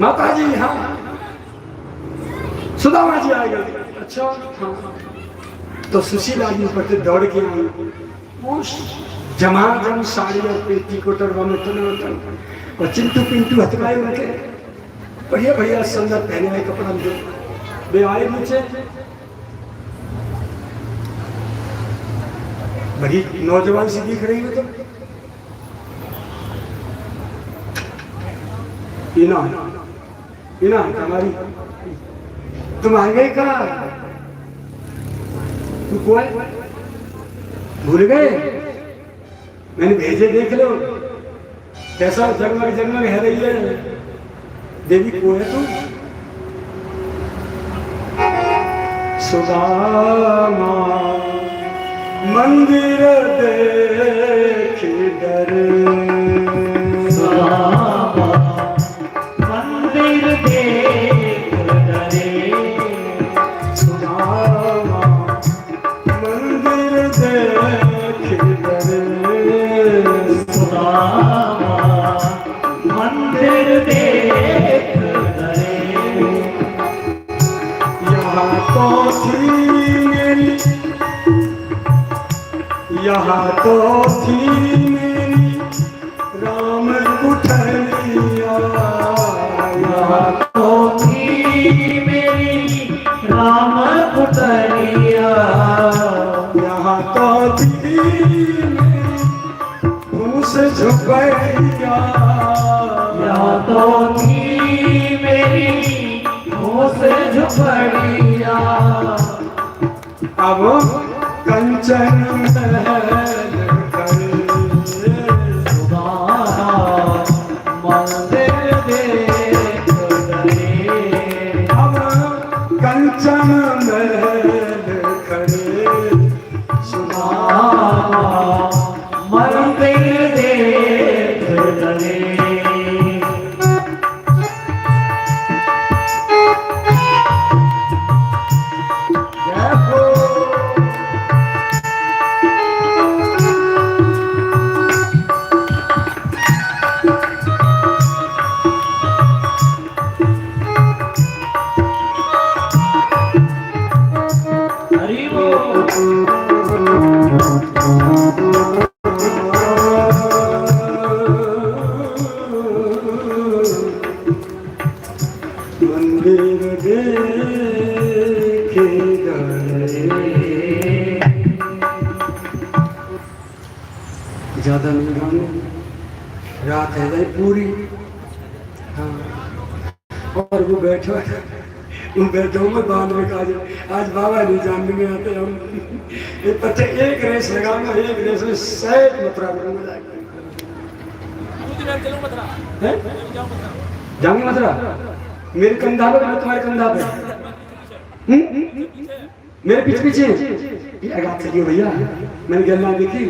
माता जी हाँ सुदामा जी आ गए। अच्छा हाँ तो सुशीला जी ऊपर से दौड़ के आई, जमाजम साड़ी और पेटी कोटरवा में टन और चिंटू पिंटू हथकाए उनके बढ़िया भैया सुंदर पहने हुए कपड़ा दे वे आए नीचे बड़ी नौजवान सी दिख रही है तो इना इना हमारी तुम आ गए का तू को भूल गए मैंने भेजे देख लो कैसा जगमग जगमग है रही है देवी को है तू सुदामा मंदिर देख डर सुदामा थी मेरी, यहाँ तो थी मेरी राम कुठरिया, यहाँ तो थी मेरी राम कुठरिया, यहाँ तो थी मेरी घूस झुपड़िया, यहाँ तो थी मेरी घूस झुपड़िया, अब कंचन महल करे सुबाना मंदिर देख डरे, अब कंचन महल करे सुबाना मंदिर देख डरे। जय हो। हरि बोल। मंदिर देखे गए, ज्यादा नहीं गाने, रात है गई पूरी। हाँ, और वो बैठो उन बैठो में बांध में काज, आज बाबा नहीं जानने में आते हम। ये पत्ते एक रेस लगाऊंगा, एक रेस में 100 मथुरा करूंगा। जाऊंगी मथुरा, मेरे कंधा पे, मैं तुम्हारे कंधा पे, मेरे पीछे पीछे ये आगाज चलिए भैया, मैंने गलना देखी।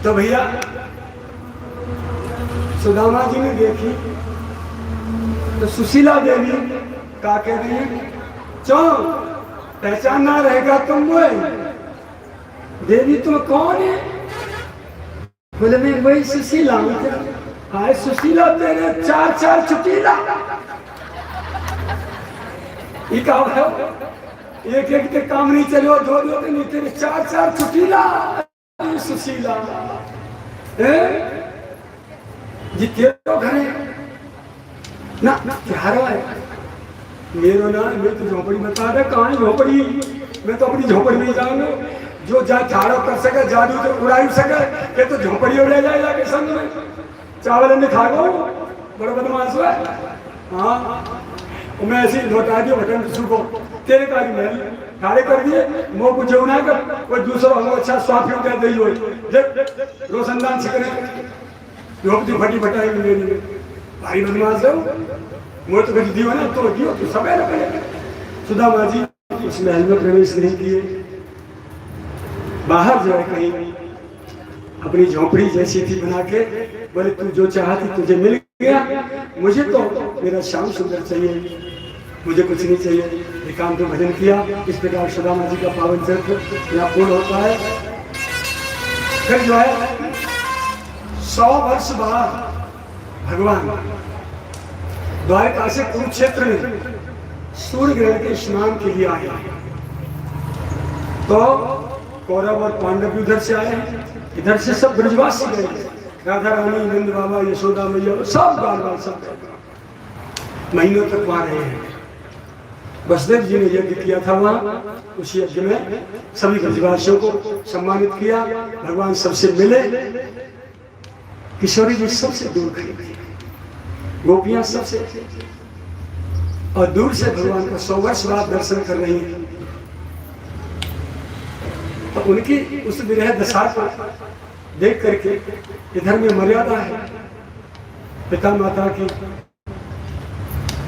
तो भैया सुदामा जी ने देखी तो सुशीला देवी का कह रही है, चो पहचानना रहेगा तुम वो देवी, तुम कौन है? बोले मैं वही सुशीला हूं। हाय सुशीला तेरे 4 चुटीला, ये का है? एक के काम नहीं चलो, दो के नहीं, तेरे 4 चुटीला सुशीला जिते घरे ना त्योहार है मेरो ना, मैं तो झोपड़ी बता रहा, कहाँ है झोपड़ी? मैं तो अपनी झोपड़ी में जाऊंगा, जो जा झाड़ो कर सके, जादू तो उड़ाई सके, ये तो झोपड़ी उड़े जाए जाके संग में। चावल ने खा गो, बड़ा बदमाश हुआ। हाँ, मैं ऐसे ही लौटा दिया बटन को, तेरे कारी महल खाड़े कर दिए, मोह को जौना कर, कोई दूसरा हम अच्छा स्वाफी हो गया दही हो, रोशनदान छिकने झोपड़ी फटी फटाई मेरी भारी बदमाश है। मोह तो कभी दियो ना, तो दियो तो सब सुदामा जी उस महल में प्रवेश नहीं किए, बाहर जो है कहीं अपनी झोपड़ी जैसी थी बना के, बोले तू जो चाहती तुझे मिल गया, मुझे तो मेरा श्याम सुंदर चाहिए, मुझे कुछ नहीं चाहिए। एकांत में भजन किया। इस प्रकार सुदामा जी का पावन चरित्र यहाँ पूर्ण होता है। फिर जो है 100 वर्ष बाद भगवान द्वारका से कुरुक्षेत्र में सूर्य ग्रहण के स्नान के लिए आए, तो कौरव और पांडव उधर से आए, इधर से सब ब्रजवासी गए, राधा रानी, नंद बाबा, यशोदा मैया, सब बाल बाल सब महीनों तक वहां रहे हैं। वसुदेव जी ने यज्ञ किया था वहां, उस यज्ञ में सभी ब्रजवासियों को सम्मानित किया। भगवान सबसे मिले, किशोरी जी सबसे दूर खड़ी थी, गोपियां सबसे, और दूर से भगवान का 100 वर्ष बाद दर्शन कर रही हैं। तो उनकी उस विरह दशा को देख करके, इधर में मर्यादा है, पिता माता की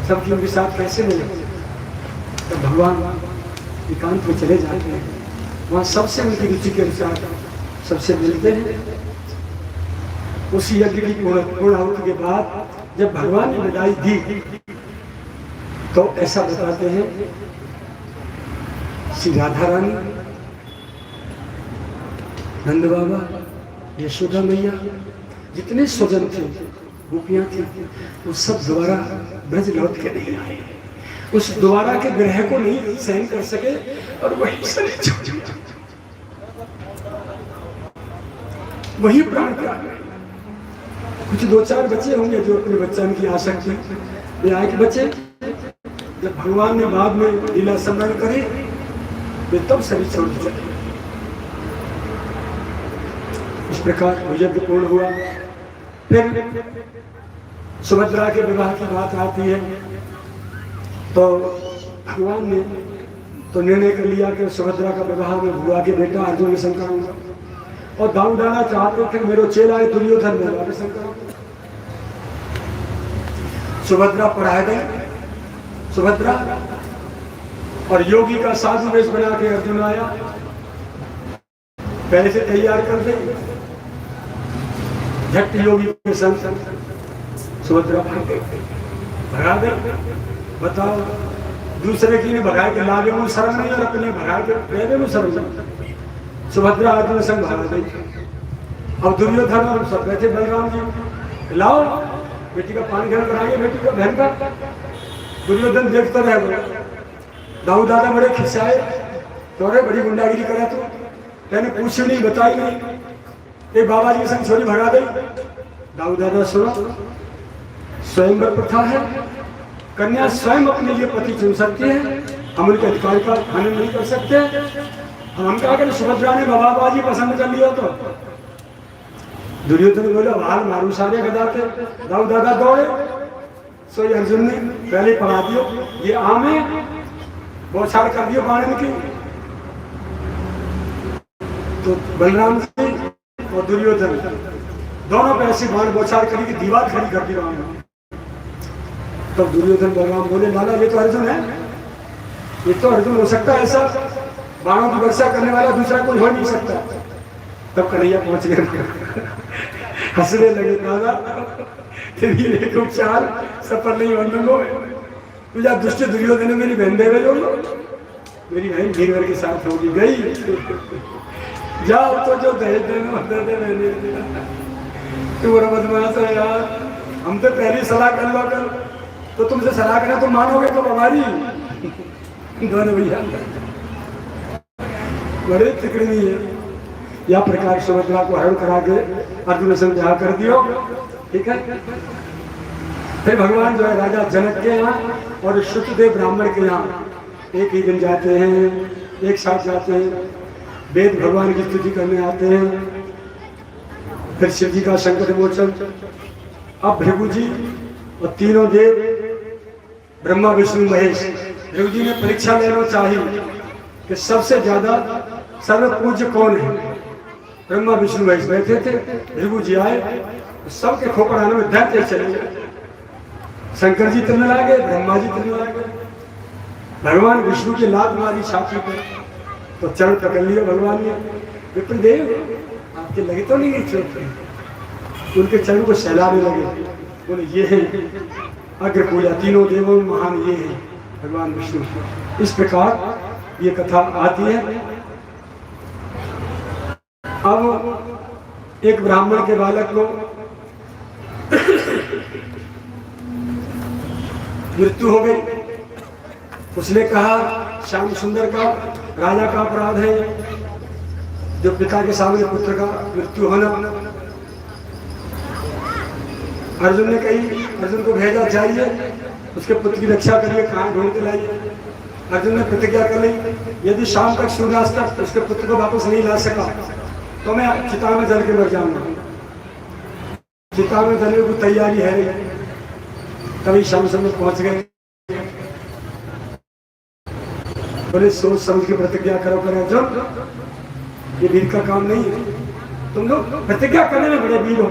सबकी उनके साथ कैसे मिले, तो भगवान एकांत में चले जाते हैं, वहाँ सबसे उनकी रुचि के अनुसार सबसे मिलते हैं। उस यज्ञ की पूर्णाहुति के बाद जब भगवान ने विदाई दी, तो ऐसा बताते हैं श्री राधा रानी, नंद बाबा, यशोदा मैया, जितने स्वजन थे, गोपियां थी, वो सब दोबारा ब्रज लौट के नहीं आए। उस द्वारा के ग्रह को नहीं सहन कर सके और वही शरीर छोड़ दिया। वही प्राण त्याग गए। कुछ 2-4 बच्चे होंगे जो अपने बच्चों की आसक्ति में आए कि बच्चे जब भगवान ने बाद में लीला स्मरण करे वे तब शरीर छोड़ दिया। इस प्रकार यज्ञ पूर्ण हुआ। फिर सुभद्रा के विवाह की बात आती है तो भगवान ने तो निर्णय कर लिया कि सुभद्रा का विवाह में भुआ के बेटा अर्जुन के संग कराऊंगा और दाऊ डाला चाहते थे मेरे चेला है दुर्योधन में संग कराऊंगा। सुभद्रा पढ़ाए गए। सुभद्रा और योगी का साधु वेश बना के अर्जुन आया, पहले से तैयार कर दे। झट योगी के संग सुभद्रा भगा दे। बताओ दूसरे की ने भगा के लागे में शर्म नहीं और अपने भगा के पहले में शर्म। सुभद्रा अर्जुन संग भगा गई। अब दुर्योधन और सब बैठे बलराम जी लाओ बेटी का पानी घर बनाइए बेटी का बहन का। दुर्योधन देखता रह गया। दाऊ दादा बड़े खिस्साए तो बड़ी गुंडागिरी करा तो मैंने पूछ नहीं बताई नहीं। एक बाबा जी के संग छोरी भगा गई। दाऊ दादा सुनो स्वयंवर प्रथा है, कन्या स्वयं अपने लिए पति चुन सकती है, हम उनके अधिकार का हनन नहीं कर सकते। हम कहा कि सुभद्रा ने बाबाजी पसंद कर लिया तो दुर्योधन बोला हाल मारू सारे गदाते। दाऊ दादा दौड़े। सो अर्जुन ने पहले पढ़ा दियो ये आम है बहुत सार कर दियो बाण की। तो बलराम जी और दुर्योधन दोनों पे ऐसी बाण बौछार करी कि दीवार खड़ी कर दी वहां। तब दुर्योधन बलराम बोले लाला ये तो अर्जुन है, ये तो अर्जुन हो सकता है ऐसा बाणों की वर्षा करने वाला दूसरा कोई हो नहीं सकता। तब कन्हैया पहुंच गए। हंसने लगे दादा तेरी एक उपचार सफल नहीं होने को तुझा दुष्ट दुर्योधन मेरी बहन देवे लो मेरी बहन भीरवर के साथ होगी गई। जाओ तो जो दहेज देना दे मैंने तू बड़ा बदमाश है यार। हम तो पहली सलाह कर लो कर तो तुमसे सलाह करें तो मानोगे तो हमारी दोनों भैया बड़े तिकड़ी है। या प्रकार सुभद्रा को हरण करा के अर्जुन से ब्याह कर दियो। ठीक है। फिर भगवान जो है राजा जनक के यहाँ और शुद्धदेव ब्राह्मण के यहाँ एक ही दिन जाते हैं, एक साथ जाते हैं, वेद भगवान की स्तुति करने आते हैं। फिर शिव जी का संकट मोचन। अब भृगु जी और तीनों देव ब्रह्मा विष्णु महेश भृगु जी ने परीक्षा लेना चाहिए कि सबसे ज्यादा सर्व पूज्य कौन है। ब्रह्मा विष्णु महेश बैठे थे। भृगु जी आए तो सबके खोपड़ाने में दैत्य चले गए। शंकर जी तिलने लगे, ब्रह्मा जी तिलने लगे। भगवान विष्णु की लात मारी छाती पर तो चरण पकड़ लिया भगवान ने। विप्रदेव आपके लगे तो नहीं चोट। उनके चरण को सहलाने लगे। बोले ये है अग्र पूजा, तीनों देवों में महान ये है भगवान विष्णु। इस प्रकार ये कथा आती है। अब एक ब्राह्मण के बालक को मृत्यु हो गई। उसने कहा श्याम सुंदर का राजा का अपराध है जो पिता के सामने पुत्र का मृत्यु होना। अर्जुन ने कही अर्जुन को भेजा चाहिए उसके पुत्र की रक्षा करिए, कहाँ ढूंढ के लाइए। अर्जुन ने प्रतिज्ञा कर ली यदि शाम तक सूर्यास्त तक उसके पुत्र को वापस नहीं ला सका तो मैं चिता में जल के मर जाऊंगा। चिता में जलने की तैयारी है। कभी शाम समय पहुंच गए। बोले सोच समझ के प्रतिज्ञा करो करे अर्जुन, ये वीर का काम नहीं है। तुम लोग प्रतिज्ञा करने में बड़े वीर हो।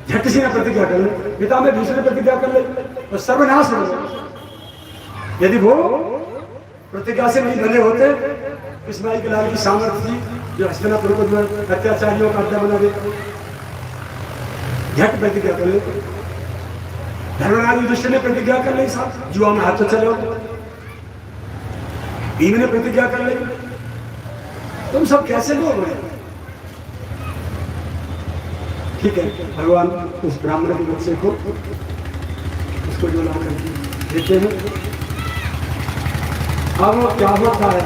झट से ना प्रतिज्ञा कर ले। पिता में दूसरे प्रतिज्ञा कर ले तो सर्वनाश हो जाए। यदि वो प्रतिज्ञा से नहीं बने होते इस्माइल के लाल की सामर्थ्य थी जो हस्तिनापुर को अत्याचारियों का अड्डा बना देता। झट प्रतिज्ञा कर ले। धर्मराज युधिष्ठिर ने प्रतिज्ञा कर ली साहब जुआ में हाथ तो चलो। भीम ने प्रतिज्ञा कर ली। तुम सब कैसे लोग हो? ठीक है। भगवान उस ब्राह्मण के बच्चे को उसको जो ला कर देते हैं अब वो क्या होता है,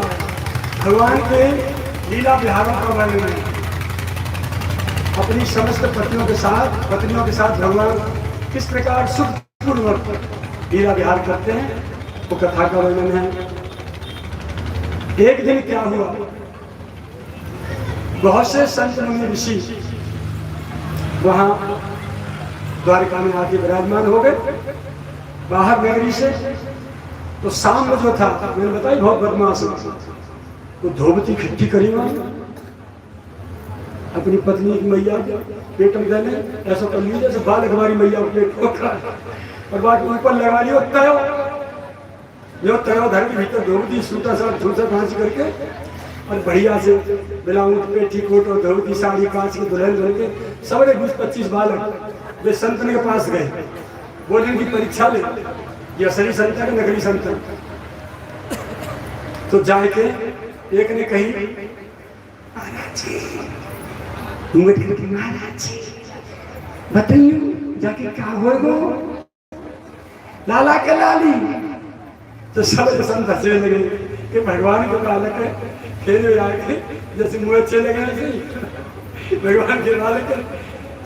भगवान के लीला विहारों का वर्णन है। अपनी समस्त पत्नियों के साथ भगवान किस प्रकार सुखपूर्वक लीला विहार करते हैं, वो कथा का वर्णन है। एक दिन क्या हुआ, बहुत से संत मुनि ऋषि वहां द्वारिका में आके विराजमान हो गए बाहर नगरी से। तो शाम में जो था, मैंने बताया बहुत बदमाश, तो धोबती खिट्टी करी वहां अपनी पत्नी की मैया पेट में देने, ऐसा कर लीजिए जैसे बाल हमारी मैया पेट और बाकी ऊपर लगा लियो तयो धर के भीतर धोबती सूटा सा झूठा कांच करके और बढ़िया से ब्लाउज पेटी कोट और धोती साड़ी कांच के दुल्हन करके सबरे 20-25 बालक वे संतन के पास गए, बोले इनकी परीक्षा ले, ये असली संत है कि नकली संत है। तो जाके एक ने कही, महाराज जी बताइए जाके क्या हो गो लाला के लाली। तो सब संत हंसने लगे कि भगवान के बालक है, खेले आके जैसे मुँह अच्छे लगे ऐसे भगवान के बालक है।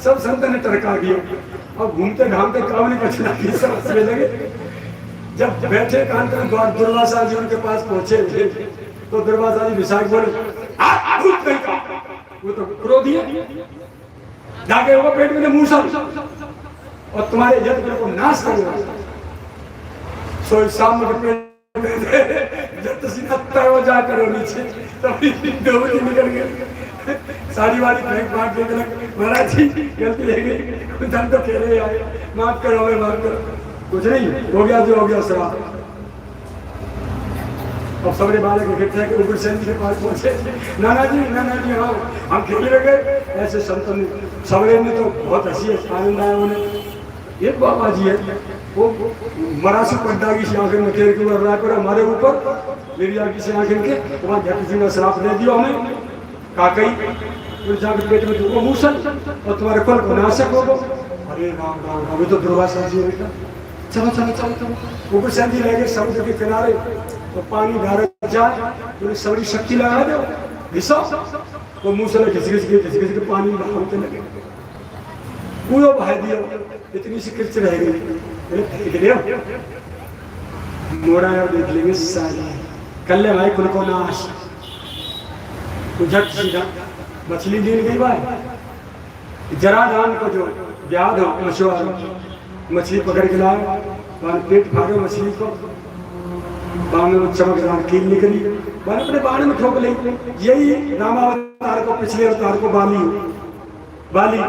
सब संत ने टरका दिया और घूमते घामते काम नहीं बचना की, सब हंसने लगे। जब बैठे कांत में दुर्वासा जी उनके पास पहुंचे तो दुर्वासा जी विशाख बोले, वो तो क्रोधी है, जाके वो पेट में मूसल और तुम्हारे यज्ञ को नाश करूंगा। सो सामने के पेट जब सीधा तरो जा करो नीचे, तभी डोबली निकल गए, साड़ी वाली फेंक मार के महाराज जी गलती ले गई, धन तो खेले आए, माफ करो हमें, माफ करो। कुछ नहीं हो गया जो हो गया श्राप। अब सबरे बालक इकट्ठे के ऊपर सेन के पास पहुंचे, नाना जी हाँ हम खेलने गए। ऐसे संतों ने सबरे में तो बहुत हंसी आनंद आया उन्हें। एक बाबा जी है वो मरासी पड्डागी से आखिर में तेरे के ऊपर रहा कर हमारे ऊपर मेरी आगे से आखिर के वहाँ किसी ने श्राप दे दिया हमें, काकई फिर जाकर पेट में तुमको मूसल और तुम्हारे कुल को नाशक हो गो। अरे राम राम, अभी तो दुर्वासा जी बेटा चलो चलो चलो चलो ऊपर से रह गए समुद्र के किनारे, तो पानी धारा जाए तो सबरी शक्ति लगा दो घिसो, वो मूसल घिस के पानी बहाते लगे, पूरा बहा दिया, इतनी सी किरच रह गई। मोड़ा देख लेंगे सारी कल्ले भाई कुल को नाश, झट सीधा मछली लीन गई भाई, जरा धान को जो ब्याद हो मछुआरा मछली पकड़ के लाए, वहां पेट फाड़े मछली को, बाण में वो चमकदार कील निकली, मैंने अपने बाण में ठोक ली। यही रामावतार को पिछले अवतार को बाली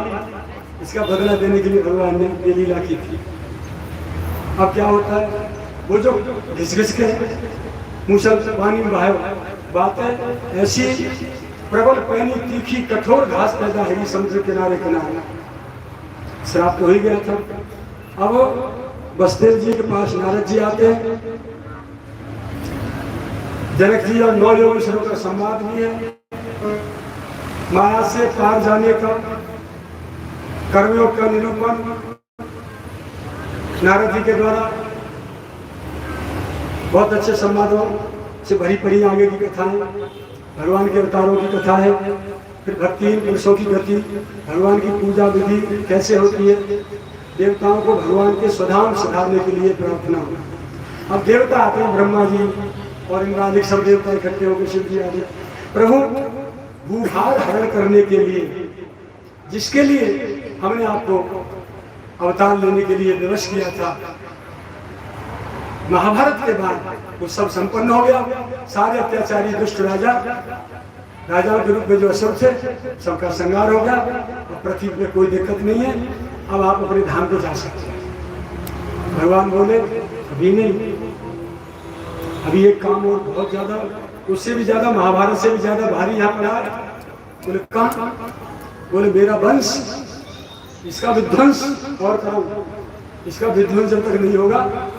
इसका बदला देने के लिए भगवान ने ये लीला की थी। अब क्या होता है, वो जो घिस के मूसल पानी में बहाए बातें ऐसी प्रबल पैनी तीखी कठोर घास पैदा है समुद्र किनारे श्राप तो हो ही गया था। अब बसदेव जी के पास नारद जी आते हैं, जनक जी और 9 योगेश्वरों का संवाद भी है, माया से पार जाने का कर्मयोग का निरूपण नारद जी के द्वारा बहुत अच्छे संवादों से भरी पड़ी आगे की कथाएं, भगवान के अवतारों की कथा है, फिर भक्तिहीन पुरुषों की गति, भगवान की पूजा विधि कैसे होती है, देवताओं को भगवान के स्वधाम सुधारने के लिए प्रार्थना। अब देवता आते हैं, ब्रह्मा जी और इंद्रादिक सब देवता इकट्ठे होकर शिव जी आते, प्रभु भूभार हरण करने के लिए, जिसके लिए हमने आपको अवतार लेने के लिए विवश किया था, महाभारत के बाद वो सब संपन्न हो गया। सारे अत्याचारी दुष्ट राजाओं के रूप में जो असुर थे सबका संहार हो गया, और पृथ्वी में कोई दिक्कत नहीं है, अब आप अपने धाम पे जा सकते हैं। भगवान बोले अभी नहीं, अभी एक काम और बहुत ज्यादा, उससे भी ज्यादा, महाभारत से भी ज्यादा भारी यहाँ पड़ा है। बोले कहाँ? बोले मेरा वंश, इसका विध्वंस और करो, इसका विध्वंस जब तक नहीं होगा,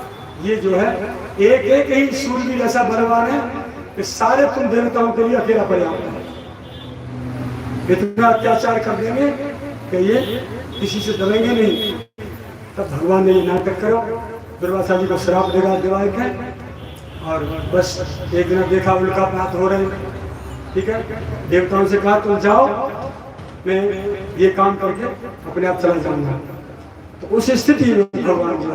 ये जो है एक एक ही सूर्य ऐसा बलवान है कि सारे तुम देवताओं के लिए अकेला पर्याप्त है। इतना अत्याचार कर देंगे कि ये किसी से दबेंगे नहीं। तब भगवान ने ये नाटक करो, दुर्वासा जी को श्राप देगा दिवाए है, और बस एक दिन देखा उल्का पात हो रहे हैं, ठीक है, देवताओं से कहा तुम जाओ, मैं ये काम करके अपने आप चला जाऊंगा। तो उस स्थिति में भगवान जो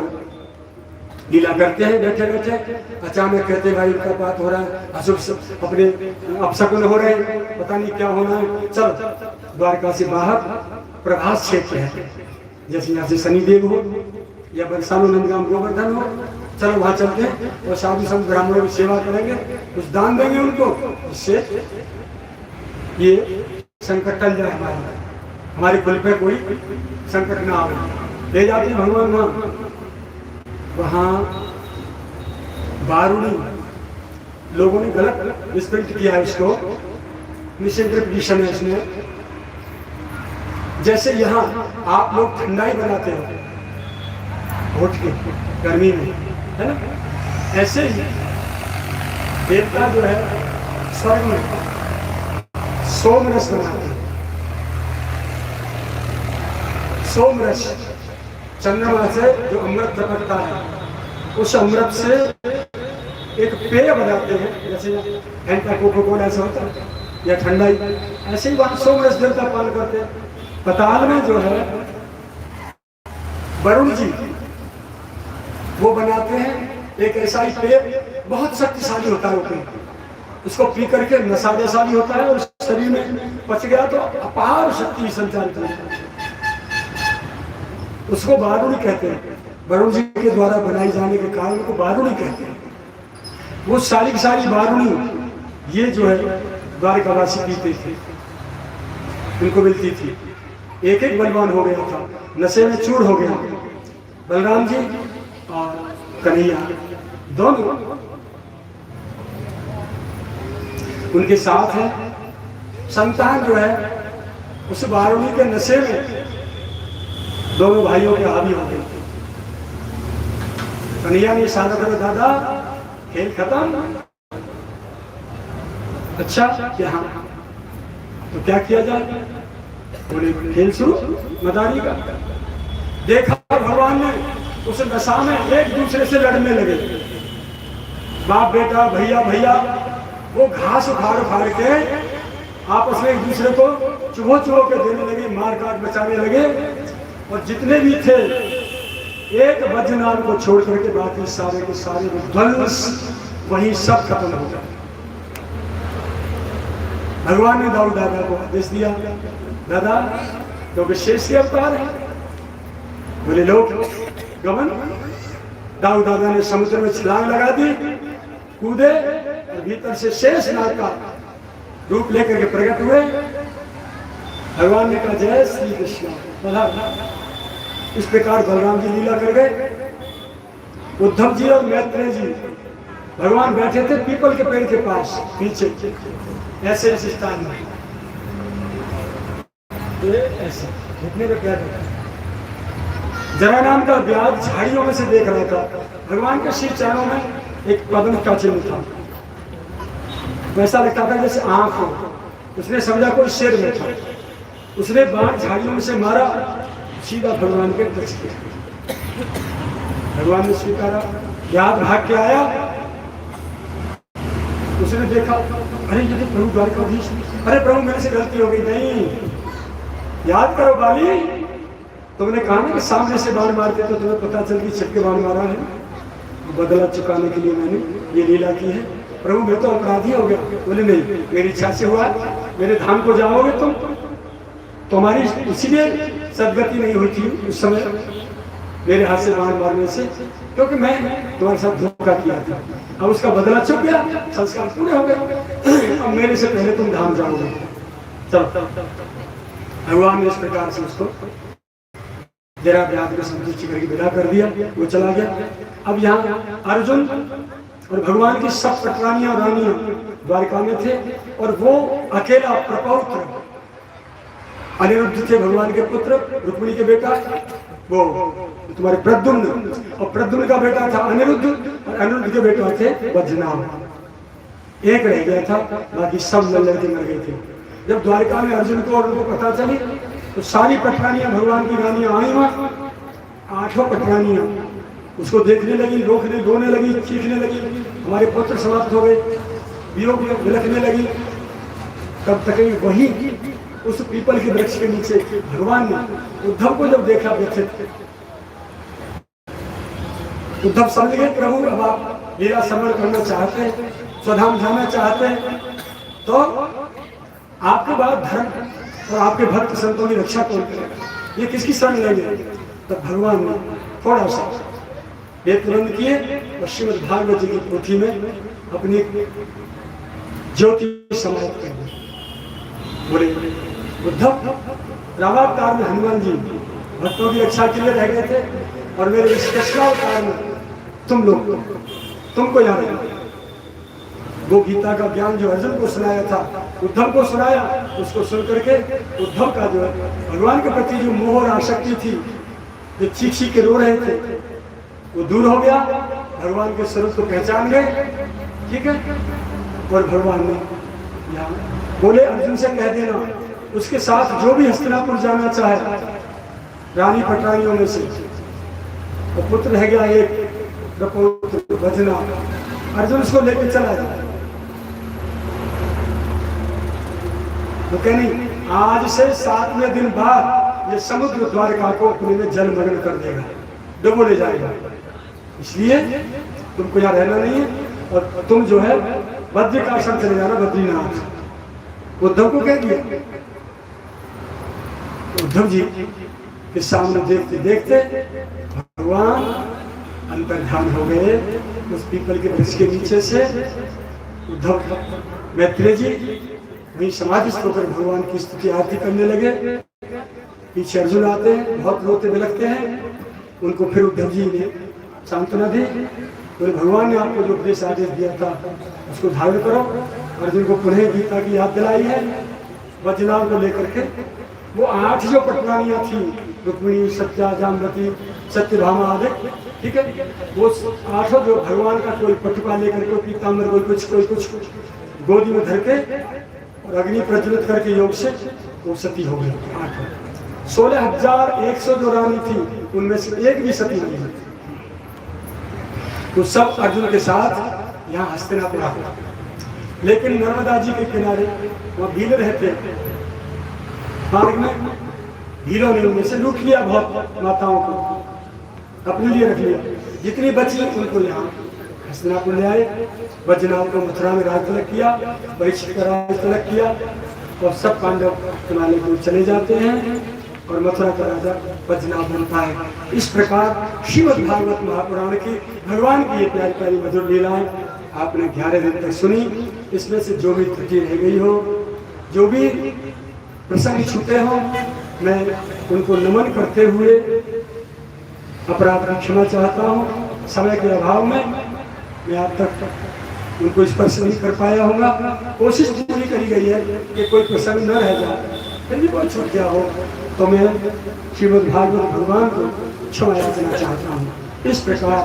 लीला करते हैं, बैठे बैठे अचानक कहते हैं भाई उल्का पात हो रहा है, अशुभ अपने अपशकुन हो रहे हैं, पता नहीं क्या होना है, चल द्वारका से बाहर प्रभास क्षेत्र है, जैसे यहाँ से शनिदेव हो या बरसानो नंदगाम गोवर्धन हो, चलो वहां चलते हैं और साधु संत ब्राह्मणों की सेवा करेंगे, कुछ दान देंगे उनको, इससे ये संकट टल जाए, हमारे कुल पे कोई संकट ना आवे। ले जाते भगवान वहां बारूणी लोगों ने गलत मिसप्रिंट किया है इसको, मिसइंटरप्रिटेशन है इसमें। जैसे यहाँ आप लोग ठंडाई बनाते हो उठ के गर्मी में, है ना, ऐसे ही देवता जो है स्वर्ग में सोमरस बनाते हैं। सोमरस चंद्रमा से जो अमृत टपकता है, उस अमृत से एक पेय बनाते हैं, जैसे फैंटा कोको कोला ऐसा होता है या ठंडाई, ऐसे ही वहां सोमरस देवता पान करते हैं। पताल में जो है वरुण जी वो बनाते हैं एक ऐसा ही पेय, बहुत शक्तिशाली होता है वो पेय, उसको पी करके नशा जैसा भी होता है और शरीर में पच गया तो अपार शक्ति संचारित होती है। उसको बारूणी कहते हैं, वरुण जी के द्वारा बनाई जाने के कारण को बारूणी कहते हैं। वो सारी की सारी बारूणी ये जो है द्वारकावासी पीते थे, उनको मिलती थी। एक एक बलवान हो गया था, नशे में चूर हो गया, बलराम जी और कन्हैया दोनों उनके साथ है। संतान जो है उस बारूणी के नशे में दोनों भाइयों के हावी हो गए। कन्हैया ने इशारा करा, दादा खेल खत्म, अच्छा क्या, हाँ तो क्या किया जाए, बोले खेल शुरू मदारी का। देखा भगवान ने उस दशा में एक दूसरे से लड़ने लगे, बाप बेटा भैया भैया, वो घास उखाड़ उखाड़ के आपस में एक दूसरे को चुभो चुभो के देने लगे, मार काट बचाने लगे। और जितने भी थे एक वज्रनाल को छोड़ करके बाकी सारे के सारे ध्वंस वहीं सब खत्म हो गए। भगवान ने दाऊद दादा को आदेश दिया, दादा तो विशेष के अवतार है, बोले लोग गमन। दाऊद दादा ने समुद्र में छलांग लगा दी, कूदे और भीतर से शेष नाग का रूप लेकर के प्रकट हुए। भगवान ने कहा जय श्री कृष्ण। इस प्रकार बलराम जी लीला कर गए। उद्धव जी और मैत्रेय जी भगवान बैठे थे पीपल के पेड़ के पास पीछे, ऐसे ऐसे स्थान में, ऐसे घुटने पे क्या करता, जरा नाम का ब्याज झाड़ियों में से देख रहा था। भगवान के श्री चरणों में एक पद्म का चिन्ह था, वैसा लगता था जैसे आंख हो। उसने समझा कोई शेर बैठा, उसने बाण झाड़ियों में से मारा, सीधा भगवान के टच किया। भगवान ने स्वीकारा, याद भाग के आया, उसने देखा, अरे ये प्रभु द्वारकाधीश, अरे प्रभु मेरे से गलती हो गई। नहीं, याद करो बाली, तुमने कहा ना कि सामने से बाण मारते तो तुम्हें पता चल गई छक्के बाण मारा है, बदला चुकाने के लिए मैंने ये लीला की है। प्रभु मैं तो अपराधी हो गया। बोले नहीं, मेरी इच्छा से हुआ, मेरे धाम को जाओगे तुम, तुम्हारी इसीलिए सदगति नहीं हुई थी उस समय मेरे हाथ से बाण मारने से, क्योंकि मैं तुम्हारे साथ धोखा किया था। अब उसका बदला चुक गया, संस्कार पूरे हो गए, अब मेरे से पहले तुम धाम जाओगे। चलो, भगवान ने इस प्रकार से उसको जरा व्याध में संतुष्टि करके विदा कर दिया, वो चला गया। अब यहाँ अर्जुन और भगवान की सब पटरानियां रानियां द्वारका में थे, और वो अकेला प्रपौत्र अनिरुद्ध थे, भगवान के पुत्र, रुक्मिणी के बेटा, वो तुम्हारे प्रद्युम्न, और प्रद्युम्न का बेटा था अनिरुद्ध, और अनिरुद्ध के बेटा थे वज्रनाभ। एक रह गया था, बाकी सब लड़के मर गए थे। जब द्वारका में अर्जुन को और उनको पता चली तो सारी पटरानियां भगवान की रानियां आई वहां, 8 पटरानियां उसको देखने लगी, रोने लगी, चीखने लगी, हमारे पुत्र समाप्त हो गए, वियोग में बिलखने लगी। तब तक वही उस पीपल के वृक्ष के नीचे भगवान ने उद्धव को जब देखा व्यथित, उद्धव समझ गए प्रभु अब आप लीला समर्पण करना चाहते हैं, स्वधाम जाना चाहते हैं, तो आपके बाद धर्म और आपके भक्त संतों की रक्षा कौन करेगा, ये किसकी शरण लेंगे। तब भगवान ने थोड़ा सा वेद बंद किए और श्रीमद् भागवत जी की पोथी में अपनी ज्योति समाप्त कर दी। बोले उद्धव, रामावतार में हनुमान जी भक्तों की रक्षा के लिए रह गए थे और मेरे इस कृष्णावतार में तुमको याद है। वो गीता का ज्ञान जो अर्जुन को सुनाया था, उद्धव को सुनाया, उसको सुन करके उद्धव का जो है भगवान के प्रति जो मोह और आसक्ति थी, जो चीख चीख के रो रहे थे, वो दूर हो गया। भगवान के स्वरूप को पहचान गए, ठीक है। और भगवान ने बोले अर्जुन से कह देना उसके साथ जो भी हस्तिनापुर जाना चाहे रानी पटरानियों में से, और पुत्र रह गया एक प्रपुत्र भजना, अर्जुन उसको लेकर चला जाए। तो कहनी आज से 7वें दिन बाद ये समुद्र द्वारका को अपने में जलमग्न कर देगा, डुबो ले जाएगा। इसलिए तुमको यहाँ रहना नहीं है और तुम जो है बद्री का आश्रम चले जाना, बद्रीनाथ। उद्धव को कह दिया। उद्धव जी के सामने देखते देखते भगवान अंतर्ध्यान हो गए उस पीपल के वृक्ष के नीचे से। उद्धव मैत्रेय जी वही समाधिस्थ होकर भगवान की स्तुति आरती करने लगे। पीछे अर्जुन आते हैं, बहुत रोते बिलखते हैं। उनको फिर उद्धव जी ने सांत्वना दी, बोले भगवान ने आपको जो उपदेश आदेश दिया था उसको धारण करो। अर्जुन को पुनः गीता की याद दिलाई है। वज्रनाभ को लेकर के वो 8 जो पटरानियां थी, रुक्मिणी, सत्या, जाम्बवती, सत्यभामा आदि, ठीक है, वो 8 जो भगवान का कोई पटुका लेकर के, पीताम्बर, कोई कुछ गोदी में धर के और अग्नि प्रज्वलित करके योग से वो सती हो गई। 8 16,100 जो रानी थी उनमें से एक भी सती नहीं हुई। तो सब अर्जुन के साथ यहाँ हस्तिनापुर आ गए। लेकिन नर्मदा जी के किनारे वहाँ भील रहते, मार्ग में भीलों ने उनमें से लूट लिया बहुत माताओं को, अपने लिए रख लिया। जितनी बची उनको यहाँ हस्तिनापुर ले आए। वज्रनाभ को मथुरा में राज तिलक किया, परीक्षित का राज तिलक किया और सब पांडव हिमालय को चले जाते हैं और मथुरा का राजा वज्रनाभ बनता है। इस प्रकार श्रीमद् भागवत महापुराण की भगवान की ये प्यारी प्यारी मधुर लीलाएं आपने 11 दिन तक सुनी। इसमें से जो भी त्रुटि रह गई हो, जो भी प्रसंग छूटे हो, मैं उनको नमन करते हुए अपराध की क्षमा चाहता हूँ। समय के अभाव में मैं आप तक उनको स्पर्श नहीं कर पाया होगा। कोशिश पूरी करी गई है कि कोई प्रसंग न रह जाए, फिर भी कोई छूट गया हो तो मैं श्रीमद् भागवत भगवान को क्षमा याचना चाहता हूँ। इस प्रकार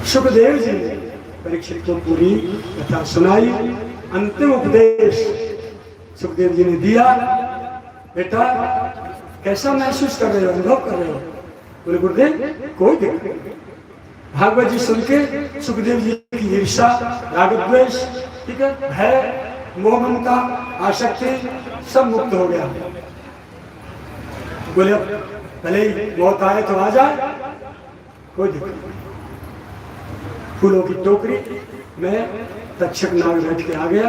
सुखदेव जी ने परीक्षित को पूरी कथा सुनाई। अंतिम उपदेश सुखदेव जी ने दिया, बेटा कैसा महसूस कर रहे हो, अनुभव कर रहे हो? बोले गुरुदेव कोई दिक्कत नहीं। भागवत जी सुन के सुखदेव जी की ईर्षा, राग द्वेष, ठीक है, भय, मोह, ममता, आसक्ति सब मुक्त हो गया। बोले भले ही मौत आए तो आ जाए, कोई दिक्कत नहीं। फूलों की टोकरी में तक्षक नाग बैठ के आ गया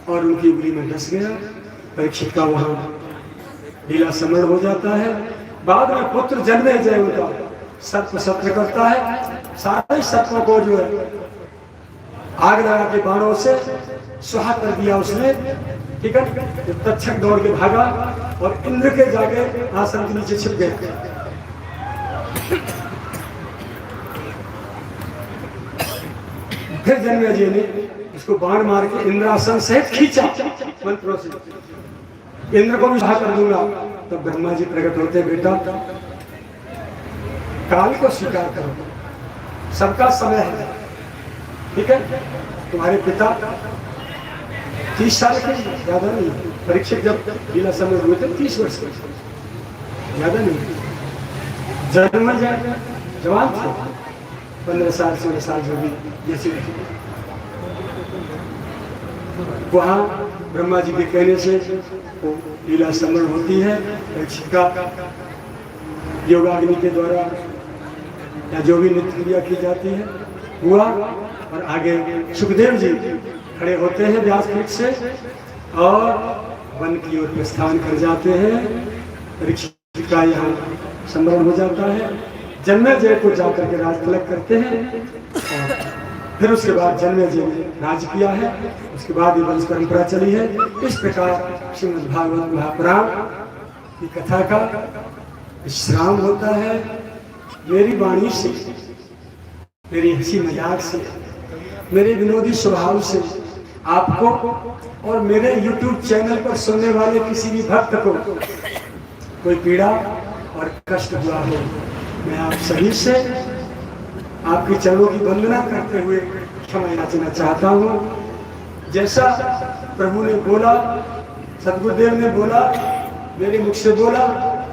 और उनकी उंगली में डस गया। परीक्षित का वहां लीला समरण हो जाता है। बाद में पुत्र जन्मे जय उनका सर्प सत्र करता है। सारे सर्पों को जो है आग लगा के बाणों से सुहा कर दिया उसने, ठीक है। तक्षक दौड़ के भागा और इंद्र के जाके आसन के नीचे छिप गए। फिर जन्मेजय ने उसको बाण मार के इंद्रासन सहित खींचा मंत्रों से, इंद्र को भी सहा कर दूंगा। तब ब्रह्मा जी प्रकट होते, बेटा काल को स्वीकार करो, सबका समय है, ठीक है। तुम्हारे पिता 30 साल के, ज्यादा नहीं, परीक्षित जब लीला समय हुए थे 30 वर्ष के, ज्यादा नहीं। जन्म जवान थे, 15 साल 16 साल जो भी जैसे वहाँ ब्रह्मा जी के कहने से वो लीला स्मरण होती है। परीक्षित का योगाग्नि के द्वारा या जो भी नित्य क्रिया की जाती है हुआ, और आगे सुखदेव जी खड़े होते हैं व्यासपीठ से और वन की ओर प्रस्थान कर जाते हैं। परीक्षित का यहाँ स्मरण हो जाता है। जन्मेजय को जाकर के राज तिलक करते हैं और फिर उसके बाद जन्मेजय ने राज किया है। उसके बाद ये वंश परंपरा चली है। इस प्रकार श्रीमद् भागवत महापुराण की कथा का विश्राम होता है। मेरी वाणी से, मेरी हंसी मजाक से, मेरे विनोदी स्वभाव से आपको और मेरे YouTube चैनल पर सुनने वाले किसी भी भक्त को कोई पीड़ा और कष्ट हुआ हो, मैं आप सभी से आपके चरणों की वंदना करते हुए क्षमा याचना चाहता हूँ। जैसा प्रभु ने बोला, सदगुरुदेव ने बोला, मेरे मुख से बोला,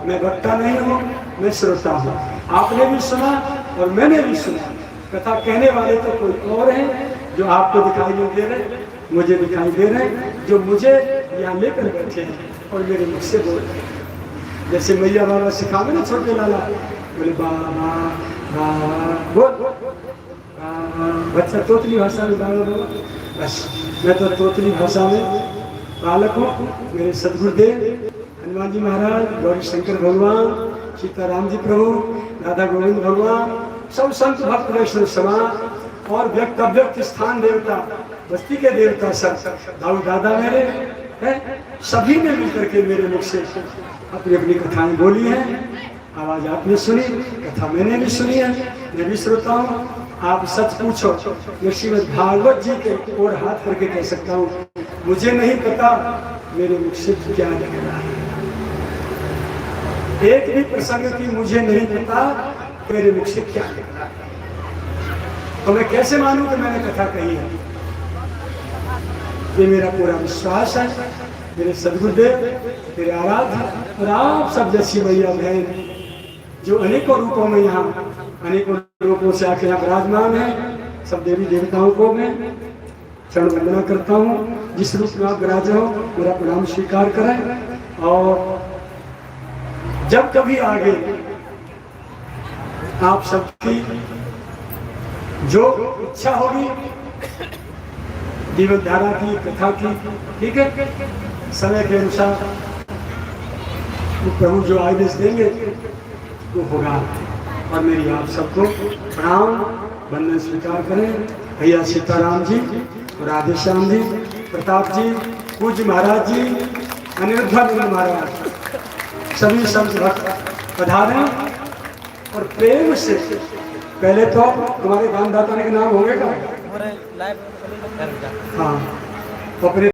मैं वक्ता नहीं हूँ, मैं श्रोता हूँ। आपने भी सुना और मैंने भी सुना। कथा कहने वाले तो कोई और हैं जो आपको दिखाई नहीं दे रहे, मुझे दिखाई दे रहे हैं, जो मुझे यहाँ लेकर बैठे हैं और मेरे मुख से बोल रहे हैं। जैसे मैया बाबा सिखावे ना छोटे लाला, बोले बाबा बाबा बोल, बच्चा तोतली भाषा में बाबा बाबा, बस मैं तो तोतली भाषा में बालक हूँ। मेरे सदगुरुदेव हनुमान जी महाराज, गौरी शंकर भगवान, सीताराम जी प्रभु, राधा गोविंद भगवान, सब संत भक्त वैष्णव समाज और व्यक्त अव्यक्त स्थान देवता, बस्ती के देवता सब, दाऊ दादा मेरे हैं, सभी ने मिलकर के मेरे मुख से अपनी अपनी कथाएं बोली हैं। आवाज आपने सुनी, कथा मैंने भी सुनी है, मैं भी श्रोता हूँ। आप सच पूछो, मैं श्रीमद् भागवत जी के ओर हाथ करके कह सकता हूँ, मुझे नहीं पता मेरे मुख से क्या लग रहा है। एक भी प्रसंग की मुझे नहीं पता मेरे मुख से क्या लग रहा है, तो मैं कैसे मानूं कि मैंने कथा कही है। ये मेरा पूरा विश्वास है। मेरे सदगुरुदेव, मेरे आराध्य और आप सब जैसी मैया बहन जो अनेकों रूपों में यहाँ, अनेकों रूपों से आके यहाँ विराजमान है, सब देवी देवताओं को मैं चरण वंदना करता हूँ। जिस रूप में आप विराज हो, मेरा प्रणाम स्वीकार करें। और जब कभी आगे आप सबकी जो इच्छा होगी जीवन धारा की, कथा की, ठीक है, समय के अनुसार प्रभु जो आदेश देंगे वो होगा। और मेरी आप सबको प्रणाम वंदन स्वीकार करें। भैया सीताराम जी, राधे श्याम जी, प्रताप जी, पूज्य महाराज जी, अनिरुद्धानंद महाराज, सभी संत भक्त पधारें और प्रेम से। पहले तो तुम्हारे दानदाता के नाम होंगे क्या? हाँ, अपने